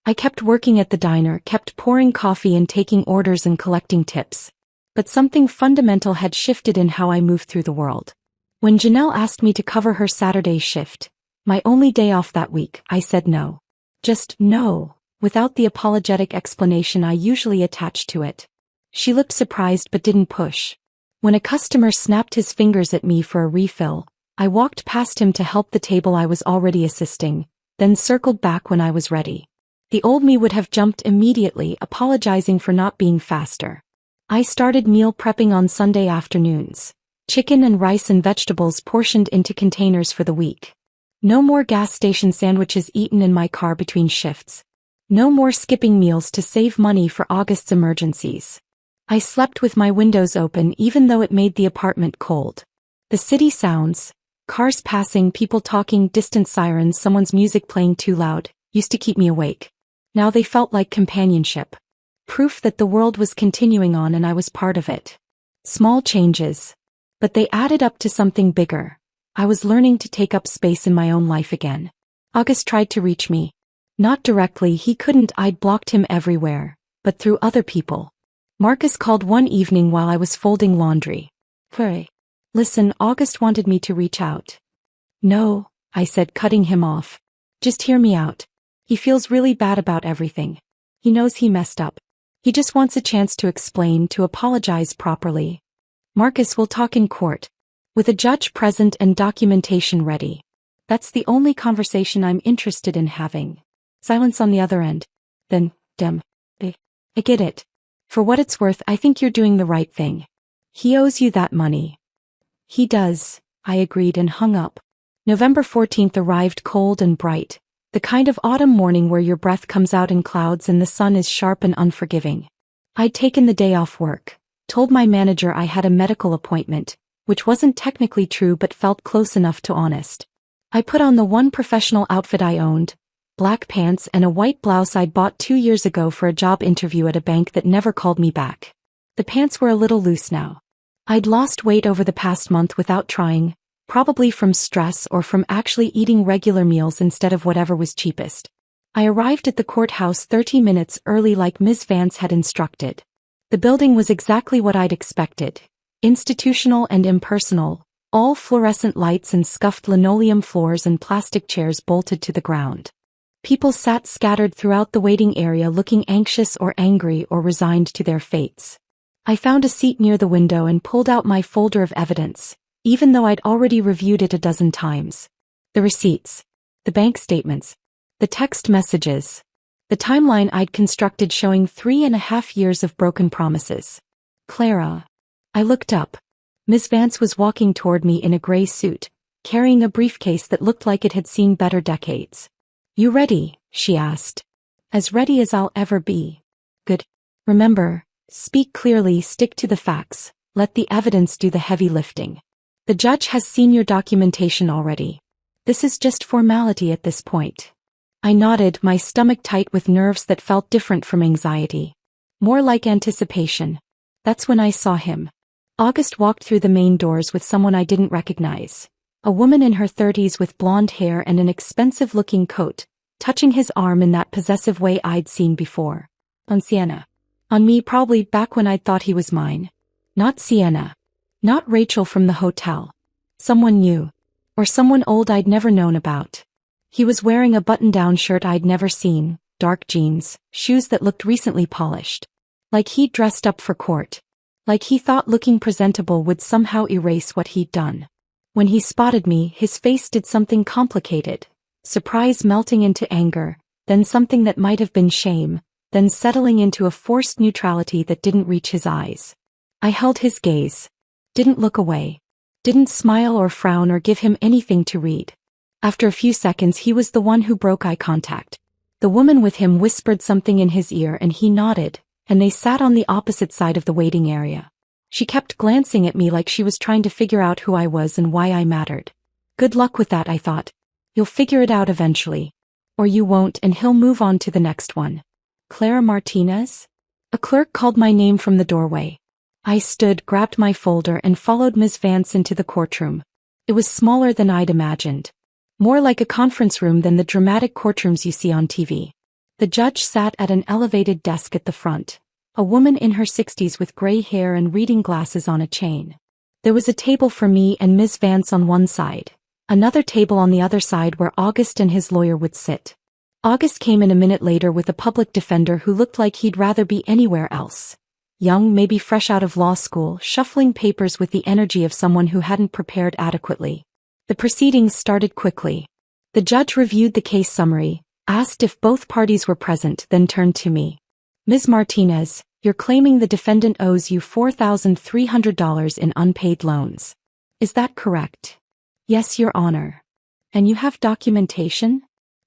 I kept working at the diner, kept pouring coffee and taking orders and collecting tips. But something fundamental had shifted in how I moved through the world. When Janelle asked me to cover her Saturday shift, my only day off that week, I said no. Just no, without the apologetic explanation I usually attach to it. She looked surprised but didn't push. When a customer snapped his fingers at me for a refill, I walked past him to help the table I was already assisting, then circled back when I was ready. The old me would have jumped immediately, apologizing for not being faster. I started meal prepping on Sunday afternoons. Chicken and rice and vegetables portioned into containers for the week. No more gas station sandwiches eaten in my car between shifts. No more skipping meals to save money for August's emergencies. I slept with my windows open even though it made the apartment cold. The city sounds, cars passing, people talking, distant sirens, someone's music playing too loud, used to keep me awake. Now they felt like companionship. Proof that the world was continuing on and I was part of it. Small changes. But they added up to something bigger. I was learning to take up space in my own life again. August tried to reach me. Not directly, he couldn't, I'd blocked him everywhere, but through other people. Marcus called one evening while I was folding laundry. "Hey. Listen, August wanted me to reach out." "No," I said, cutting him off. "Just hear me out. He feels really bad about everything. He knows he messed up. He just wants a chance to explain, to apologize properly. Marcus will talk in court. With a judge present and documentation ready. That's the only conversation I'm interested in having." Silence on the other end. Then, I get it. For what it's worth, I think you're doing the right thing. He owes you that money." "He does," I agreed and hung up. November 14th arrived cold and bright. The kind of autumn morning where your breath comes out in clouds and the sun is sharp and unforgiving. I'd taken the day off work, told my manager I had a medical appointment, which wasn't technically true but felt close enough to honest. I put on the one professional outfit I owned, black pants and a white blouse I'd bought 2 years ago for a job interview at a bank that never called me back. The pants were a little loose now. I'd lost weight over the past month without trying, probably from stress or from actually eating regular meals instead of whatever was cheapest. I arrived at the courthouse 30 minutes early like Ms. Vance had instructed. The building was exactly what I'd expected. Institutional and impersonal, all fluorescent lights and scuffed linoleum floors and plastic chairs bolted to the ground. People sat scattered throughout the waiting area looking anxious or angry or resigned to their fates. I found a seat near the window and pulled out my folder of evidence, even though I'd already reviewed it a dozen times. The receipts. The bank statements. The text messages. The timeline I'd constructed showing 3.5 years of broken promises. Clara. I looked up. Ms. Vance was walking toward me in a gray suit, carrying a briefcase that looked like it had seen better decades. "You ready?" she asked. "As ready as I'll ever be." "Good. Remember, speak clearly, stick to the facts, let the evidence do the heavy lifting. The judge has seen your documentation already. This is just formality at this point." I nodded, my stomach tight with nerves that felt different from anxiety. More like anticipation. That's when I saw him. August walked through the main doors with someone I didn't recognize. A woman in her 30s with blonde hair and an expensive-looking coat, touching his arm in that possessive way I'd seen before. On Sienna. On me, probably back when I'd thought he was mine. Not Sienna. Not Rachel from the hotel. Someone new. Or someone old I'd never known about. He was wearing a button-down shirt I'd never seen, dark jeans, shoes that looked recently polished. Like he'd dressed up for court. Like he thought looking presentable would somehow erase what he'd done. When he spotted me, his face did something complicated. Surprise melting into anger, then something that might have been shame, then settling into a forced neutrality that didn't reach his eyes. I held his gaze. Didn't look away. Didn't smile or frown or give him anything to read. After a few seconds he was the one who broke eye contact. The woman with him whispered something in his ear and he nodded, and they sat on the opposite side of the waiting area. She kept glancing at me like she was trying to figure out who I was and why I mattered. Good luck with that, I thought. You'll figure it out eventually. Or you won't and he'll move on to the next one. Clara Martinez? A clerk called my name from the doorway. I stood, grabbed my folder and followed Ms. Vance into the courtroom. It was smaller than I'd imagined. More like a conference room than the dramatic courtrooms you see on TV. The judge sat at an elevated desk at the front. A woman in her 60s with gray hair and reading glasses on a chain. There was a table for me and Ms. Vance on one side. Another table on the other side where August and his lawyer would sit. August came in a minute later with a public defender who looked like he'd rather be anywhere else. Young, maybe fresh out of law school, shuffling papers with the energy of someone who hadn't prepared adequately. The proceedings started quickly. The judge reviewed the case summary, asked if both parties were present, then turned to me. "Ms. Martinez, you're claiming the defendant owes you $4,300 in unpaid loans. Is that correct?" "Yes, Your Honor." "And you have documentation?"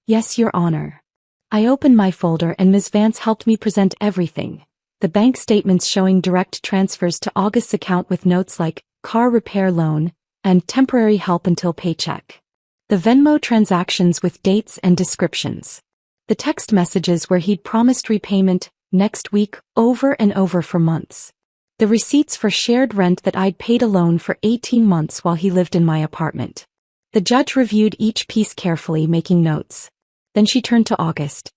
"Yes, Your Honor." I opened my folder and Ms. Vance helped me present everything. The bank statements showing direct transfers to August's account with notes like, car repair loan, and temporary help until paycheck. The Venmo transactions with dates and descriptions. The text messages where he'd promised repayment next week over and over for months. The receipts for shared rent that I'd paid alone for 18 months while he lived in my apartment. The judge reviewed each piece carefully, making notes. Then she turned to August.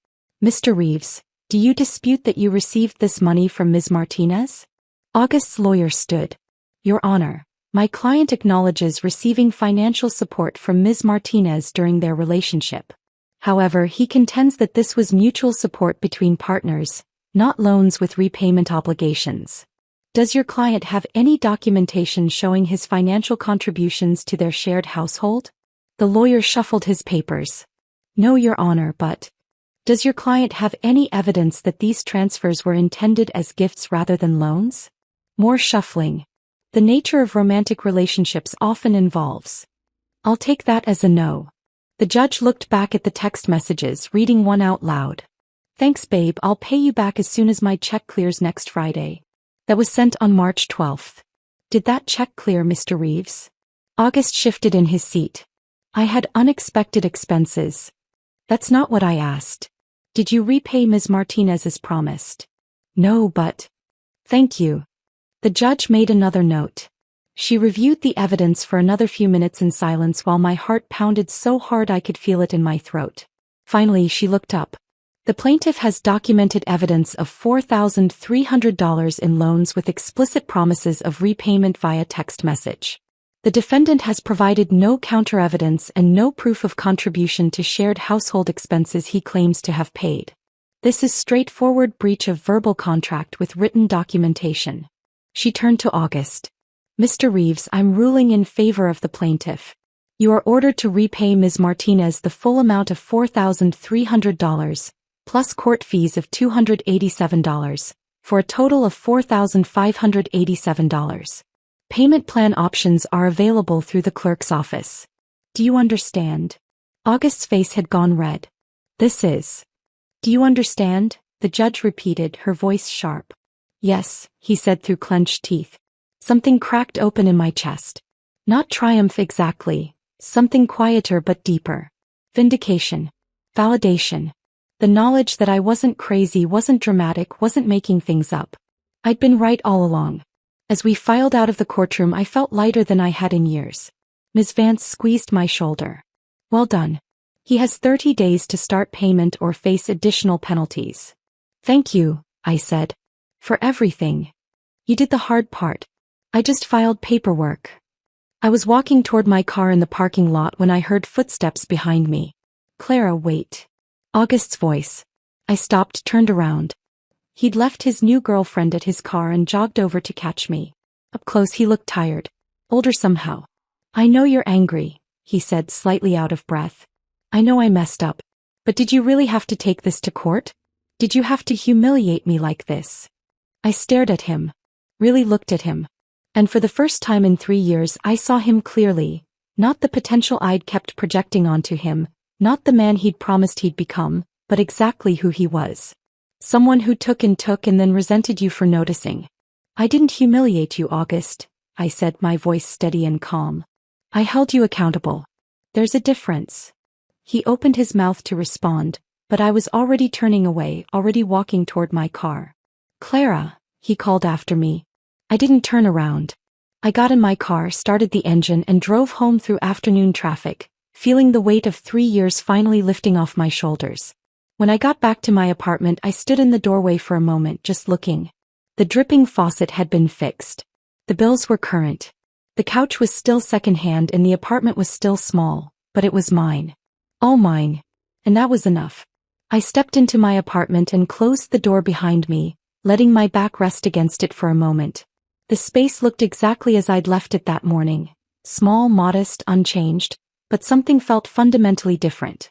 "Mr. Reeves, do you dispute that you received this money from Ms. Martinez?" August's lawyer stood. "Your Honor, my client acknowledges receiving financial support from Ms. Martinez during their relationship. However, he contends that this was mutual support between partners, not loans with repayment obligations. Does your client have any documentation showing his financial contributions to their shared household?" The lawyer shuffled his papers. "No, Your Honor, but does your client have any evidence that these transfers were intended as gifts rather than loans?" More shuffling. The nature of romantic relationships often involves. "I'll take that as a no." The judge looked back at the text messages, reading one out loud. "Thanks, babe, I'll pay you back as soon as my check clears next Friday." That was sent on March 12th. "Did that check clear, Mr. Reeves?" August shifted in his seat. "I had unexpected expenses." That's not what I asked. Did you repay Ms. Martinez as promised? No, but... Thank you. The judge made another note. She reviewed the evidence for another few minutes in silence while my heart pounded so hard I could feel it in my throat. Finally, she looked up. The plaintiff has documented evidence of $4,300 in loans with explicit promises of repayment via text message. The defendant has provided no counter-evidence and no proof of contribution to shared household expenses he claims to have paid. This is straightforward breach of verbal contract with written documentation. She turned to August. Mr. Reeves, I'm ruling in favor of the plaintiff. You are ordered to repay Ms. Martinez the full amount of $4,300, plus court fees of $287, for a total of $4,587. Payment plan options are available through the clerk's office. Do you understand? August's face had gone red. This is... Do you understand? The judge repeated, her voice sharp. Yes, he said through clenched teeth. Something cracked open in my chest. Not triumph exactly, something quieter but deeper. Vindication. Validation. The knowledge that I wasn't crazy, wasn't dramatic, wasn't making things up. I'd been right all along. As we filed out of the courtroom, I felt lighter than I had in years. Ms. Vance squeezed my shoulder. Well done. He has 30 days to start payment or face additional penalties. Thank you, I said. For everything. You did the hard part. I just filed paperwork. I was walking toward my car in the parking lot when I heard footsteps behind me. Clara, wait. August's voice. I stopped, turned around. He'd left his new girlfriend at his car and jogged over to catch me. Up close he looked tired. Older somehow. I know you're angry, he said, slightly out of breath. I know I messed up. But did you really have to take this to court? Did you have to humiliate me like this? I stared at him. Really looked at him. And for the first time in 3 years I saw him clearly. Not the potential I'd kept projecting onto him, not the man he'd promised he'd become, but exactly who he was. Someone who took and then resented you for noticing. I didn't humiliate you, August, I said, my voice steady and calm. I held you accountable. There's a difference. He opened his mouth to respond, but I was already turning away, already walking toward my car. Clara, he called after me. I didn't turn around. I got in my car, started the engine, and drove home through afternoon traffic, feeling the weight of 3 years finally lifting off my shoulders. When I got back to my apartment, I stood in the doorway for a moment, just looking. The dripping faucet had been fixed. The bills were current. The couch was still secondhand and the apartment was still small, but it was mine. All mine. And that was enough. I stepped into my apartment and closed the door behind me, letting my back rest against it for a moment. The space looked exactly as I'd left it that morning. Small, modest, unchanged, but something felt fundamentally different.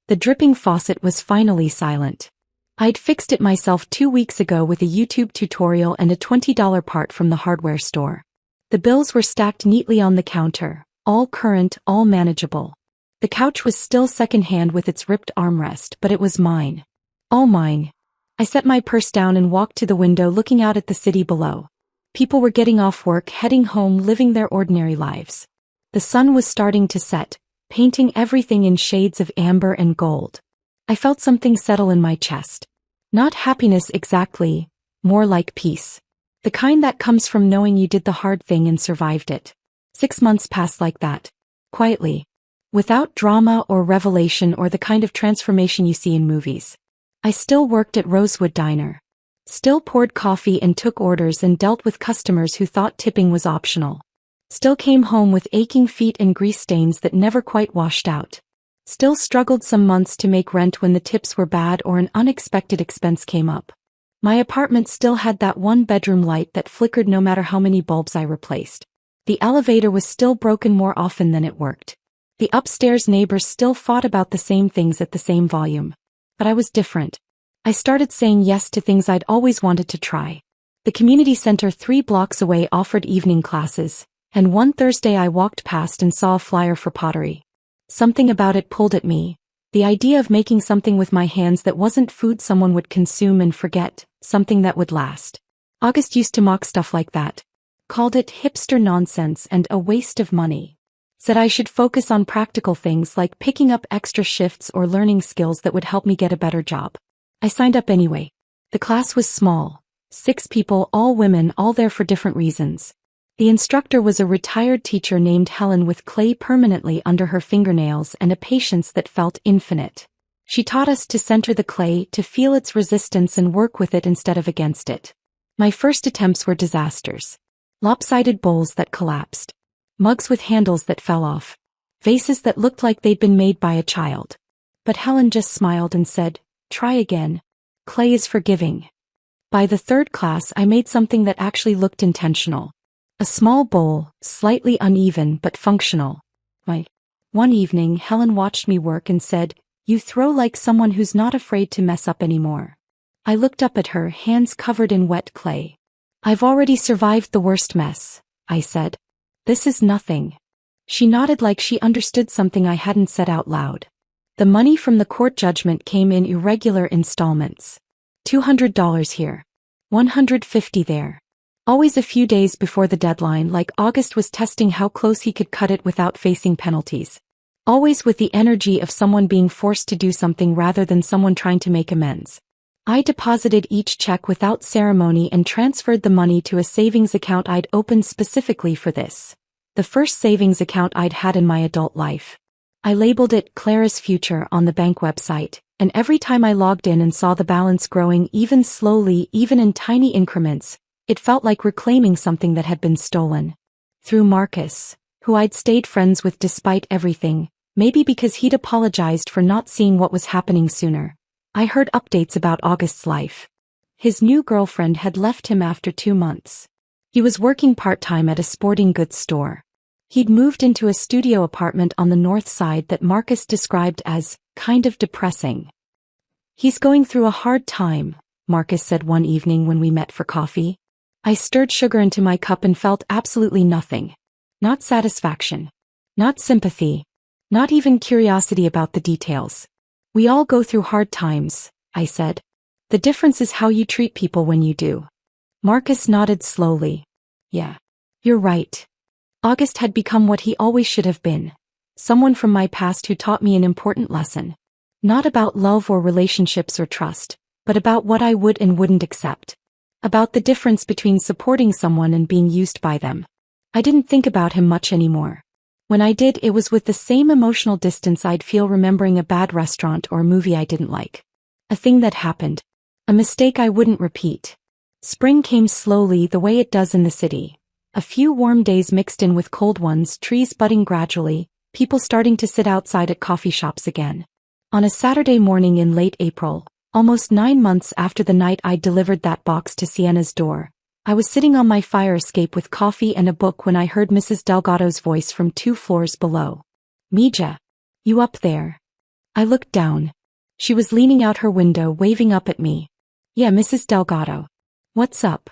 The dripping faucet was finally silent. I'd fixed it myself 2 weeks ago with a YouTube tutorial and a $20 part from the hardware store. The bills were stacked neatly on the counter, all current, all manageable. The couch was still secondhand with its ripped armrest, but it was mine. All mine. I set my purse down and walked to the window, looking out at the city below. People were getting off work, heading home, living their ordinary lives. The sun was starting to set, painting everything in shades of amber and gold. I felt something settle in my chest. Not happiness exactly, more like peace. The kind that comes from knowing you did the hard thing and survived it. 6 months passed like that. Quietly. Without drama or revelation or the kind of transformation you see in movies. I still worked at Rosewood Diner. Still poured coffee and took orders and dealt with customers who thought tipping was optional. Still came home with aching feet and grease stains that never quite washed out. Still struggled some months to make rent when the tips were bad or an unexpected expense came up. My apartment still had that one-bedroom light that flickered no matter how many bulbs I replaced. The elevator was still broken more often than it worked. The upstairs neighbors still fought about the same things at the same volume. But I was different. I started saying yes to things I'd always wanted to try. The community center 3 blocks away offered evening classes. And one Thursday I walked past and saw a flyer for pottery. Something about it pulled at me. The idea of making something with my hands that wasn't food someone would consume and forget, something that would last. August used to mock stuff like that. Called it hipster nonsense and a waste of money. Said I should focus on practical things like picking up extra shifts or learning skills that would help me get a better job. I signed up anyway. The class was small. 6 people, all women, all there for different reasons. The instructor was a retired teacher named Helen with clay permanently under her fingernails and a patience that felt infinite. She taught us to center the clay, to feel its resistance and work with it instead of against it. My first attempts were disasters. Lopsided bowls that collapsed. Mugs with handles that fell off. Vases that looked like they'd been made by a child. But Helen just smiled and said, "Try again. Clay is forgiving." By the 3rd class I made something that actually looked intentional. A small bowl, slightly uneven but functional. One evening Helen watched me work and said, "You throw like someone who's not afraid to mess up anymore." I looked up at her, hands covered in wet clay. "I've already survived the worst mess," I said. "This is nothing." She nodded like she understood something I hadn't said out loud. The money from the court judgment came in irregular installments. $200 here. $150 there. Always a few days before the deadline, like August was testing how close he could cut it without facing penalties. Always with the energy of someone being forced to do something rather than someone trying to make amends. I deposited each check without ceremony and transferred the money to a savings account I'd opened specifically for this. The first savings account I'd had in my adult life. I labeled it Clara's Future on the bank website, and every time I logged in and saw the balance growing even slowly, even in tiny increments, it felt like reclaiming something that had been stolen. Through Marcus, who I'd stayed friends with despite everything, maybe because he'd apologized for not seeing what was happening sooner, I heard updates about August's life. His new girlfriend had left him after 2 months. He was working part-time at a sporting goods store. He'd moved into a studio apartment on the north side that Marcus described as kind of depressing. "He's going through a hard time," Marcus said one evening when we met for coffee. I stirred sugar into my cup and felt absolutely nothing. Not satisfaction. Not sympathy. Not even curiosity about the details. "We all go through hard times," I said. "The difference is how you treat people when you do." Marcus nodded slowly. "Yeah. You're right." August had become what he always should have been. Someone from my past who taught me an important lesson. Not about love or relationships or trust, but about what I would and wouldn't accept. About the difference between supporting someone and being used by them. I didn't think about him much anymore. When I did, it was with the same emotional distance I'd feel remembering a bad restaurant or a movie I didn't like. A thing that happened. A mistake I wouldn't repeat. Spring came slowly the way it does in the city. A few warm days mixed in with cold ones, trees budding gradually, people starting to sit outside at coffee shops again. On a Saturday morning in late April, almost 9 months after the night I delivered that box to Sienna's door, I was sitting on my fire escape with coffee and a book when I heard Mrs. Delgado's voice from 2 floors below. "Mija. You up there?" I looked down. She was leaning out her window waving up at me. "Yeah, Mrs. Delgado. What's up?"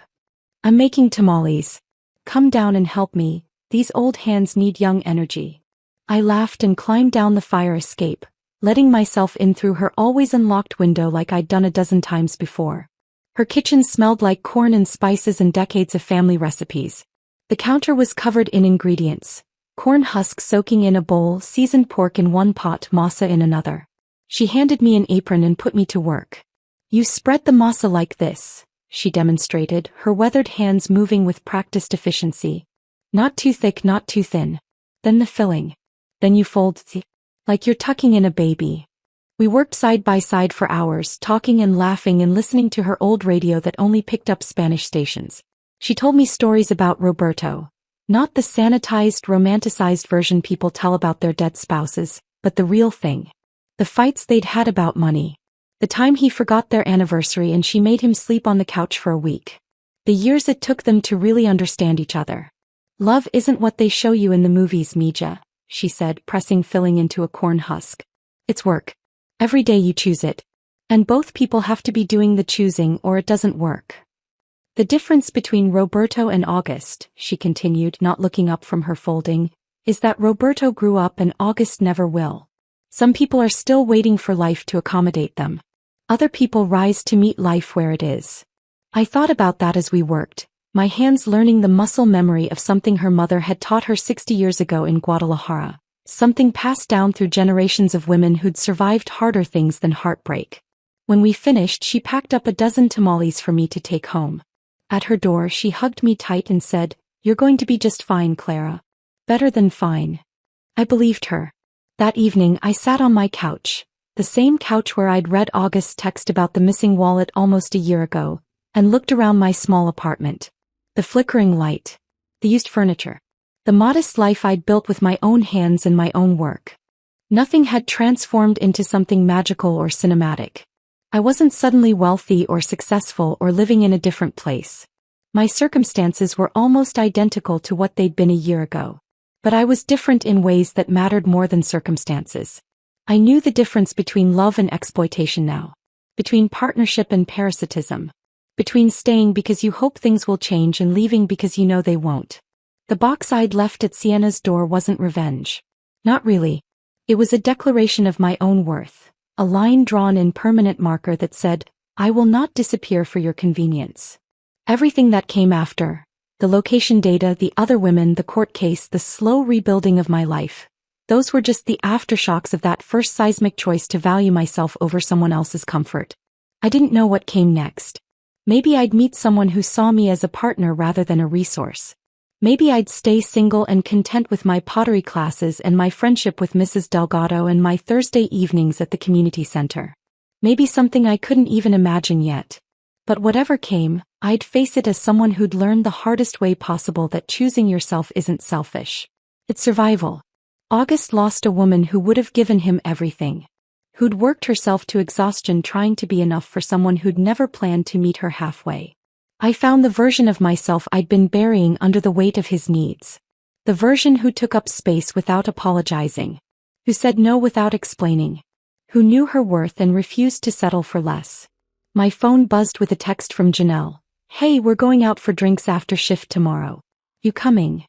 "I'm making tamales. Come down and help me, these old hands need young energy." I laughed and climbed down the fire escape, letting myself in through her always unlocked window like I'd done a dozen times before. Her kitchen smelled like corn and spices and decades of family recipes. The counter was covered in ingredients. Corn husks soaking in a bowl, seasoned pork in one pot, masa in another. She handed me an apron and put me to work. "You spread the masa like this," she demonstrated, her weathered hands moving with practiced efficiency. "Not too thick, not too thin. Then the filling. Then you fold like you're tucking in a baby." We worked side by side for hours, talking and laughing and listening to her old radio that only picked up Spanish stations. She told me stories about Roberto. Not the sanitized, romanticized version people tell about their dead spouses, but the real thing. The fights they'd had about money. The time he forgot their anniversary and she made him sleep on the couch for a week. The years it took them to really understand each other. "Love isn't what they show you in the movies, Mija," she said, pressing filling into a corn husk. "It's work. Every day you choose it. And both people have to be doing the choosing or it doesn't work." "The difference between Roberto and August," she continued, not looking up from her folding, "is that Roberto grew up and August never will. Some people are still waiting for life to accommodate them. Other people rise to meet life where it is." I thought about that as we worked, my hands learning the muscle memory of something her mother had taught her 60 years ago in Guadalajara, something passed down through generations of women who'd survived harder things than heartbreak. When we finished, she packed up a dozen tamales for me to take home. At her door, she hugged me tight and said, "You're going to be just fine, Clara. Better than fine." I believed her. That evening, I sat on my couch, the same couch where I'd read August's text about the missing wallet almost a year ago, and looked around my small apartment. The flickering light. The used furniture. The modest life I'd built with my own hands and my own work. Nothing had transformed into something magical or cinematic. I wasn't suddenly wealthy or successful or living in a different place. My circumstances were almost identical to what they'd been a year ago. But I was different in ways that mattered more than circumstances. I knew the difference between love and exploitation now. Between partnership and parasitism. Between staying because you hope things will change and leaving because you know they won't. The box I'd left at Sienna's door wasn't revenge. Not really. It was a declaration of my own worth, a line drawn in permanent marker that said, "I will not disappear for your convenience." Everything that came after, the location data, the other women, the court case, the slow rebuilding of my life, those were just the aftershocks of that first seismic choice to value myself over someone else's comfort. I didn't know what came next. Maybe I'd meet someone who saw me as a partner rather than a resource. Maybe I'd stay single and content with my pottery classes and my friendship with Mrs. Delgado and my Thursday evenings at the community center. Maybe something I couldn't even imagine yet. But whatever came, I'd face it as someone who'd learned the hardest way possible that choosing yourself isn't selfish. It's survival. August lost a woman who would have given him everything. Who'd worked herself to exhaustion trying to be enough for someone who'd never planned to meet her halfway. I found the version of myself I'd been burying under the weight of his needs. The version who took up space without apologizing. Who said no without explaining. Who knew her worth and refused to settle for less. My phone buzzed with a text from Janelle. "Hey, we're going out for drinks after shift tomorrow. You coming?"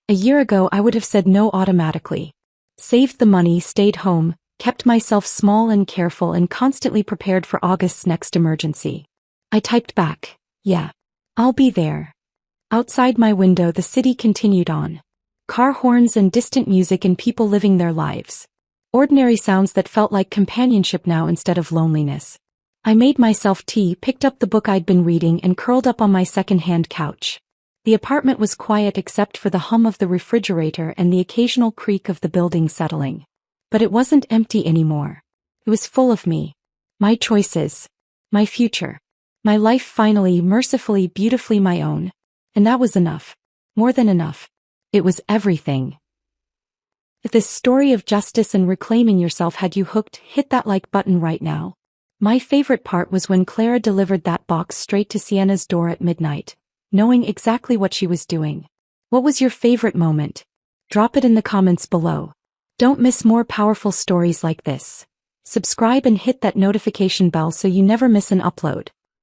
A year ago I would have said no automatically. Saved the money, stayed home, kept myself small and careful and constantly prepared for August's next emergency. I typed back, "Yeah. I'll be there." Outside my window the city continued on. Car horns and distant music and people living their lives. Ordinary sounds that felt like companionship now instead of loneliness. I made myself tea, picked up the book I'd been reading and curled up on my second-hand couch. The apartment was quiet except for the hum of the refrigerator and the occasional creak of the building settling. But it wasn't empty anymore. It was full of me. My choices. My future. My life finally, mercifully, beautifully my own. And that was enough. More than enough. It was everything. If this story of justice and reclaiming yourself had you hooked, hit that like button right now. My favorite part was when Clara delivered that box straight to Sienna's door at midnight, knowing exactly what she was doing. What was your favorite moment? Drop it in the comments below. Don't miss more powerful stories like this. Subscribe and hit that notification bell so you never miss an upload.